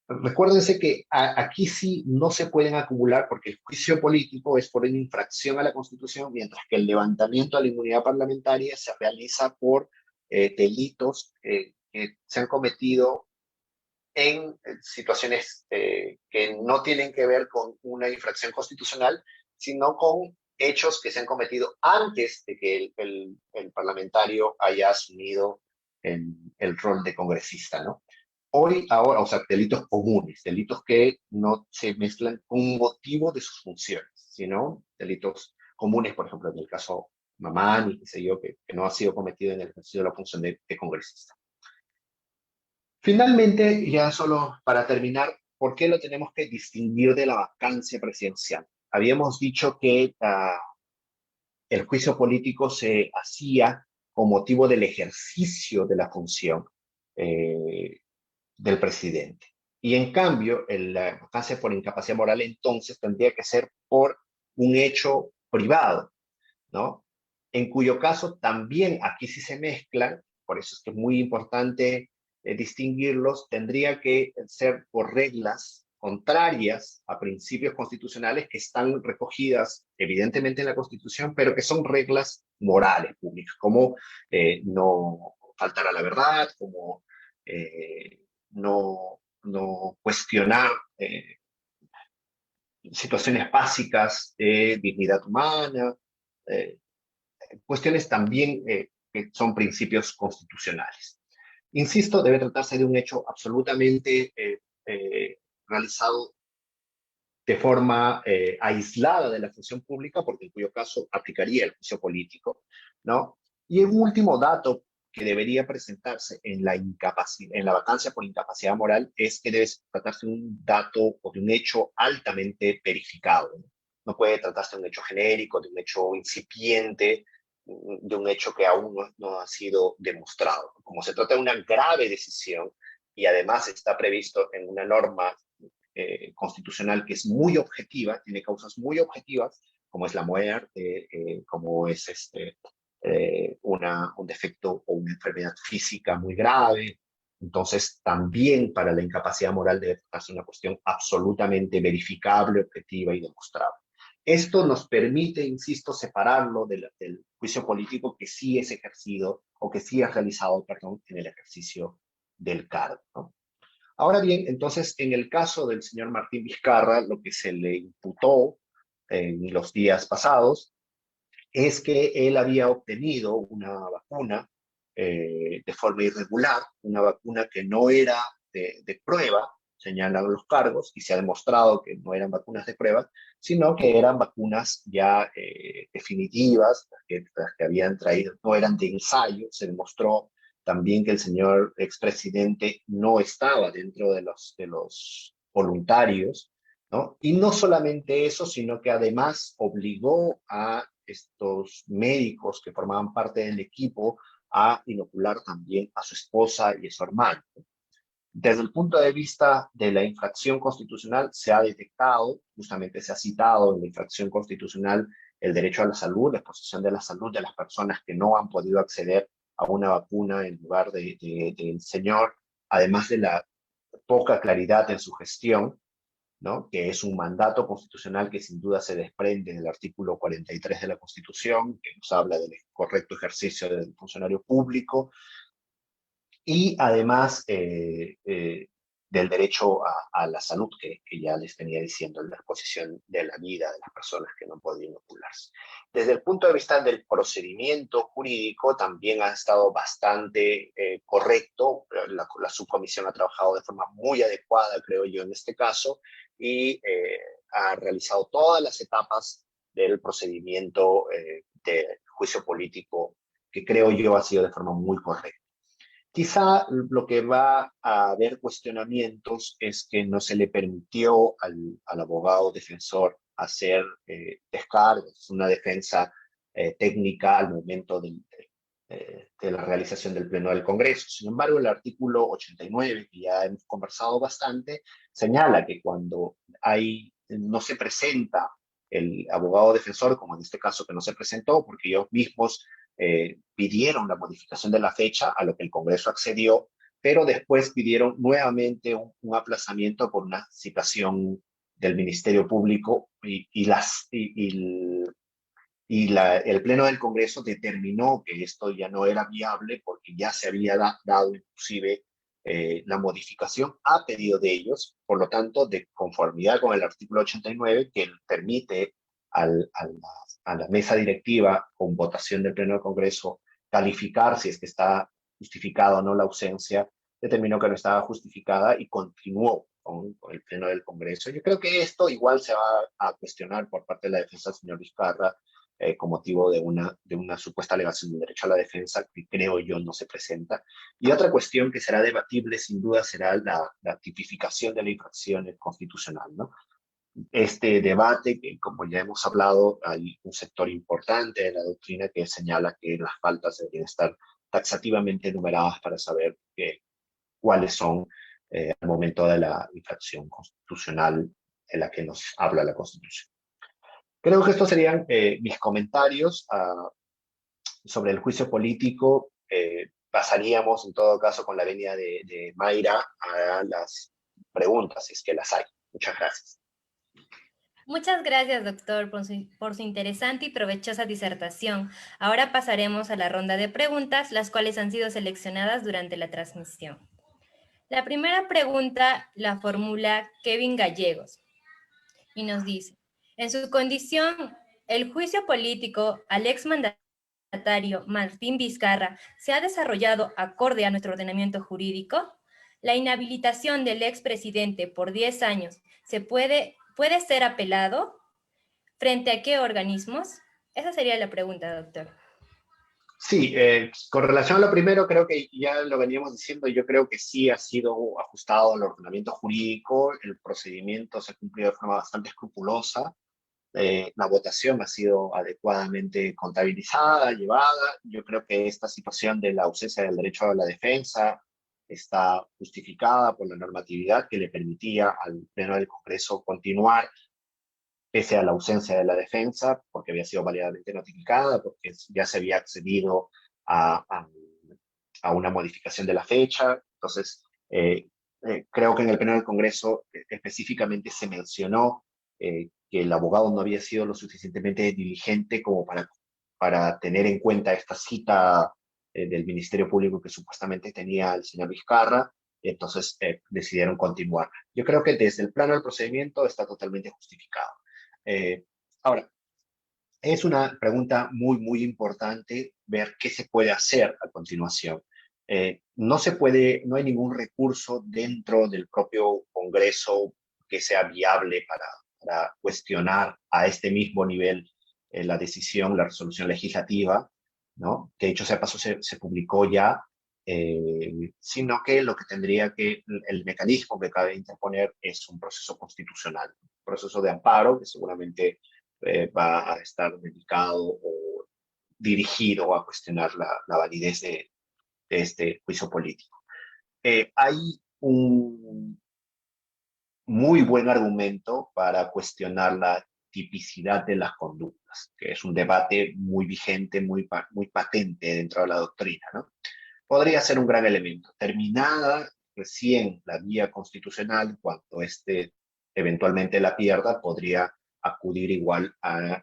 Recuérdense que aquí sí no se pueden acumular porque el juicio político es por una infracción a la Constitución, mientras que el levantamiento a la inmunidad parlamentaria se realiza por delitos que se han cometido en situaciones que no tienen que ver con una infracción constitucional, sino con hechos que se han cometido antes de que el parlamentario haya asumido el rol de congresista, ¿no? Ahora, o sea, delitos comunes, delitos que no se mezclan con motivo de sus funciones, sino delitos comunes, por ejemplo, en el caso Mamani, qué sé yo, que no ha sido cometido en el ejercicio de la función de congresista. Finalmente, ya solo para terminar, ¿por qué lo tenemos que distinguir de la vacancia presidencial? Habíamos dicho que el juicio político se hacía con motivo del ejercicio de la función del presidente. Y en cambio, la vacancia por incapacidad moral entonces tendría que ser por un hecho privado, ¿no? En cuyo caso también aquí sí se mezclan, por eso es que es muy importante distinguirlos, tendría que ser por reglas contrarias a principios constitucionales que están recogidas evidentemente en la Constitución, pero que son reglas morales públicas, como no faltar a la verdad, como no cuestionar situaciones básicas de dignidad humana, eh, cuestiones también que son principios constitucionales. Insisto, debe tratarse de un hecho absolutamente realizado de forma aislada de la función pública, porque en cuyo caso aplicaría el juicio político, ¿no? Y un último dato que debería presentarse en la vacancia por incapacidad moral es que debe tratarse de un dato o de un hecho altamente verificado, ¿no? No puede tratarse de un hecho genérico, de un hecho incipiente, de un hecho que aún no ha sido demostrado. Como se trata de una grave decisión y además está previsto en una norma constitucional que es muy objetiva, tiene causas muy objetivas, como es la muerte, como es un defecto o una enfermedad física muy grave. Entonces, también para la incapacidad moral debe tratarse una cuestión absolutamente verificable, objetiva y demostrable. Esto nos permite, insisto, separarlo del juicio político que sí es ejercido o que sí es realizado, perdón, en el ejercicio del cargo, ¿no? Ahora bien, entonces, en el caso del señor Martín Vizcarra, lo que se le imputó en los días pasados es que él había obtenido una vacuna de forma irregular, una vacuna que no era de prueba, señalan los cargos, y se ha demostrado que no eran vacunas de prueba, sino que eran vacunas ya definitivas, las que habían traído, no eran de ensayo, se demostró también que el señor expresidente no estaba dentro de los voluntarios, ¿no? Y no solamente eso, sino que además obligó a estos médicos que formaban parte del equipo a inocular también a su esposa y a su hermano. Desde el punto de vista de la infracción constitucional, se ha detectado, justamente se ha citado en la infracción constitucional el derecho a la salud, la exposición de la salud de las personas que no han podido acceder a una vacuna en lugar del señor, además de la poca claridad en su gestión, ¿no? Que es un mandato constitucional que sin duda se desprende del artículo 43 de la Constitución, que nos habla del correcto ejercicio del funcionario público, y además del derecho a la salud, que ya les venía diciendo, en la exposición de la vida de las personas que no podían inocularse. Desde el punto de vista del procedimiento jurídico, también ha estado bastante correcto. La subcomisión ha trabajado de forma muy adecuada, creo yo, en este caso, y ha realizado todas las etapas del procedimiento de juicio político, que creo yo ha sido de forma muy correcta. Quizá lo que va a haber cuestionamientos es que no se le permitió al abogado defensor hacer descargos, una defensa técnica al momento de la realización del Pleno del Congreso. Sin embargo, el artículo 89, que ya hemos conversado bastante, señala que cuando no se presenta el abogado defensor, como en este caso que no se presentó, porque ellos mismos pidieron la modificación de la fecha, a lo que el Congreso accedió, pero después pidieron nuevamente un aplazamiento por una citación del Ministerio Público el Pleno del Congreso determinó que esto ya no era viable porque ya se había dado inclusive la modificación a pedido de ellos, por lo tanto, de conformidad con el artículo 89, que permite a la mesa directiva, con votación del Pleno del Congreso, calificar si es que está justificada o no la ausencia, determinó que no estaba justificada y continuó con el Pleno del Congreso. Yo creo que esto igual se va a cuestionar por parte de la defensa del señor Vizcarra, con motivo de una supuesta alegación de derecho a la defensa que creo yo no se presenta. Y otra cuestión que será debatible sin duda será la tipificación de la infracción constitucional, ¿no? Este debate, que como ya hemos hablado, hay un sector importante de la doctrina que señala que las faltas deberían estar taxativamente enumeradas para saber cuáles son al momento de la infracción constitucional en la que nos habla la Constitución. Creo que estos serían mis comentarios sobre el juicio político. Pasaríamos, en todo caso, con la venia de Mayra a las preguntas, si es que las hay. Muchas gracias. Muchas gracias, doctor, por su interesante y provechosa disertación. Ahora pasaremos a la ronda de preguntas, las cuales han sido seleccionadas durante la transmisión. La primera pregunta la formula Kevin Gallegos y nos dice, en su condición, el juicio político al exmandatario Martín Vizcarra se ha desarrollado acorde a nuestro ordenamiento jurídico. La inhabilitación del expresidente por 10 años puede ser apelado. ¿Frente a qué organismos? Esa sería la pregunta, doctor. Sí, con relación a lo primero, creo que ya lo veníamos diciendo, yo creo que sí ha sido ajustado al ordenamiento jurídico, el procedimiento se ha cumplido de forma bastante escrupulosa, la votación ha sido adecuadamente contabilizada, llevada. Yo creo que esta situación de la ausencia del derecho a la defensa está justificada por la normatividad que le permitía al Pleno del Congreso continuar pese a la ausencia de la defensa, porque había sido válidamente notificada, porque ya se había accedido a, a, a una modificación de la fecha. Entonces, creo que en el Pleno del Congreso específicamente se mencionó que el abogado no había sido lo suficientemente diligente como para tener en cuenta esta cita del Ministerio Público que supuestamente tenía el señor Vizcarra, entonces decidieron continuar. Yo creo que desde el plano del procedimiento está totalmente justificado. Ahora, es una pregunta muy, muy importante ver qué se puede hacer a continuación. No hay ningún recurso dentro del propio Congreso que sea viable para cuestionar a este mismo nivel la decisión, la resolución legislativa, ¿no? Que dicho sea paso se publicó ya, sino que lo que el mecanismo que cabe interponer es un proceso constitucional, un proceso de amparo que seguramente va a estar dedicado o dirigido a cuestionar la validez de este juicio político. Hay un muy buen argumento para cuestionar la tipicidad de las conductas. conductas, que es un debate muy vigente, muy patente dentro de la doctrina, ¿no? Podría ser un gran elemento. Terminada recién la vía constitucional, cuando eventualmente la pierda, podría acudir igual a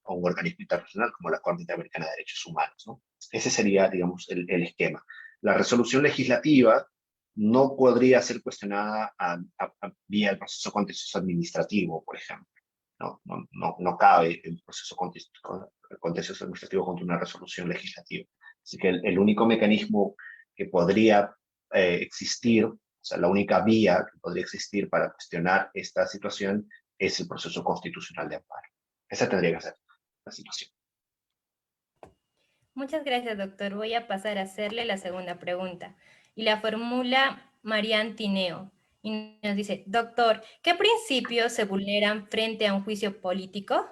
un organismo internacional como la Corte Interamericana de Derechos Humanos, ¿no? Ese sería, digamos, el esquema. La resolución legislativa no podría ser cuestionada vía el proceso contencioso administrativo, por ejemplo. No cabe el proceso contencioso administrativo contra una resolución legislativa. Así que el único mecanismo que podría existir, o sea, la única vía que podría existir para cuestionar esta situación es el proceso constitucional de amparo. Esa tendría que ser la situación. Muchas gracias, doctor. Voy a pasar a hacerle la segunda pregunta. Y la formula Marian Tineo. Y nos dice, doctor, ¿qué principios se vulneran frente a un juicio político?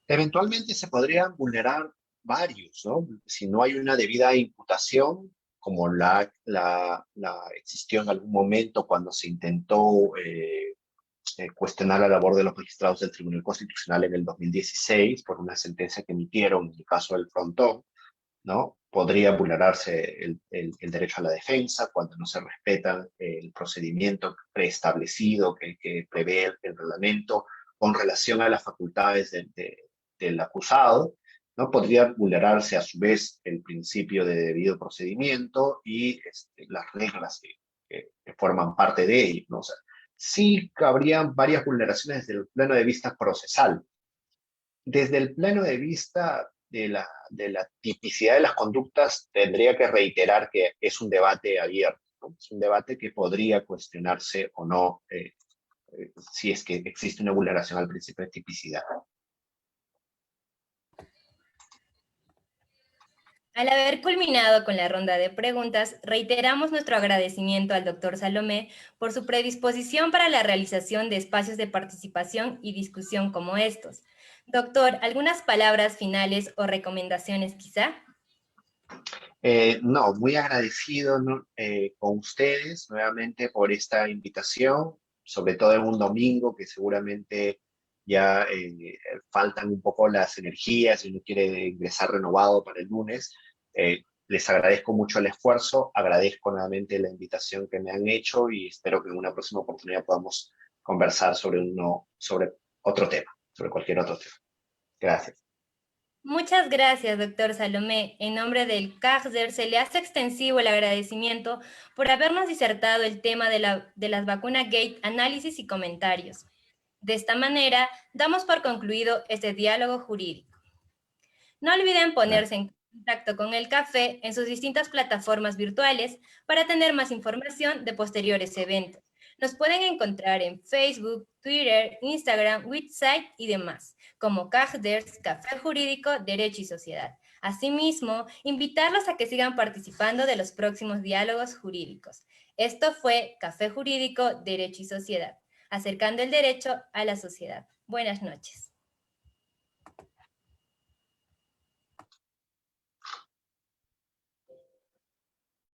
Eventualmente se podrían vulnerar varios, ¿no? Si no hay una debida imputación, como la existió en algún momento cuando se intentó cuestionar la labor de los magistrados del Tribunal Constitucional en el 2016 por una sentencia que emitieron en el caso del Frontón, ¿no? Podría vulnerarse el derecho a la defensa cuando no se respeta el procedimiento preestablecido que prevé el reglamento con relación a las facultades del acusado, ¿no? Podría vulnerarse a su vez el principio de debido procedimiento y las reglas que forman parte de ello, ¿no? O sea, sí cabrían varias vulneraciones desde el plano de vista procesal. Desde el plano de vista de la tipicidad de las conductas, tendría que reiterar que es un debate abierto, ¿no? Es un debate que podría cuestionarse o no si es que existe una vulneración al principio de tipicidad. Al haber culminado con la ronda de preguntas, reiteramos nuestro agradecimiento al doctor Salomé por su predisposición para la realización de espacios de participación y discusión como estos. Doctor, ¿algunas palabras finales o recomendaciones quizá? No, muy agradecido, ¿no? Con ustedes nuevamente por esta invitación, sobre todo en un domingo que seguramente ya faltan un poco las energías y uno quiere ingresar renovado para el lunes. Les agradezco mucho el esfuerzo, agradezco nuevamente la invitación que me han hecho y espero que en una próxima oportunidad podamos conversar sobre otro tema, sobre cualquier otro tema. Gracias. Muchas gracias, doctor Salomé. En nombre del CAGSER se le hace extensivo el agradecimiento por habernos disertado el tema de las vacunas Gate, análisis y comentarios. De esta manera, damos por concluido este diálogo jurídico. No olviden ponerse en contacto con el café en sus distintas plataformas virtuales para tener más información de posteriores eventos. Nos pueden encontrar en Facebook, Twitter, Instagram, website y demás, como CAJDERS, Café Jurídico, Derecho y Sociedad. Asimismo, invitarlos a que sigan participando de los próximos diálogos jurídicos. Esto fue Café Jurídico, Derecho y Sociedad, acercando el derecho a la sociedad. Buenas noches.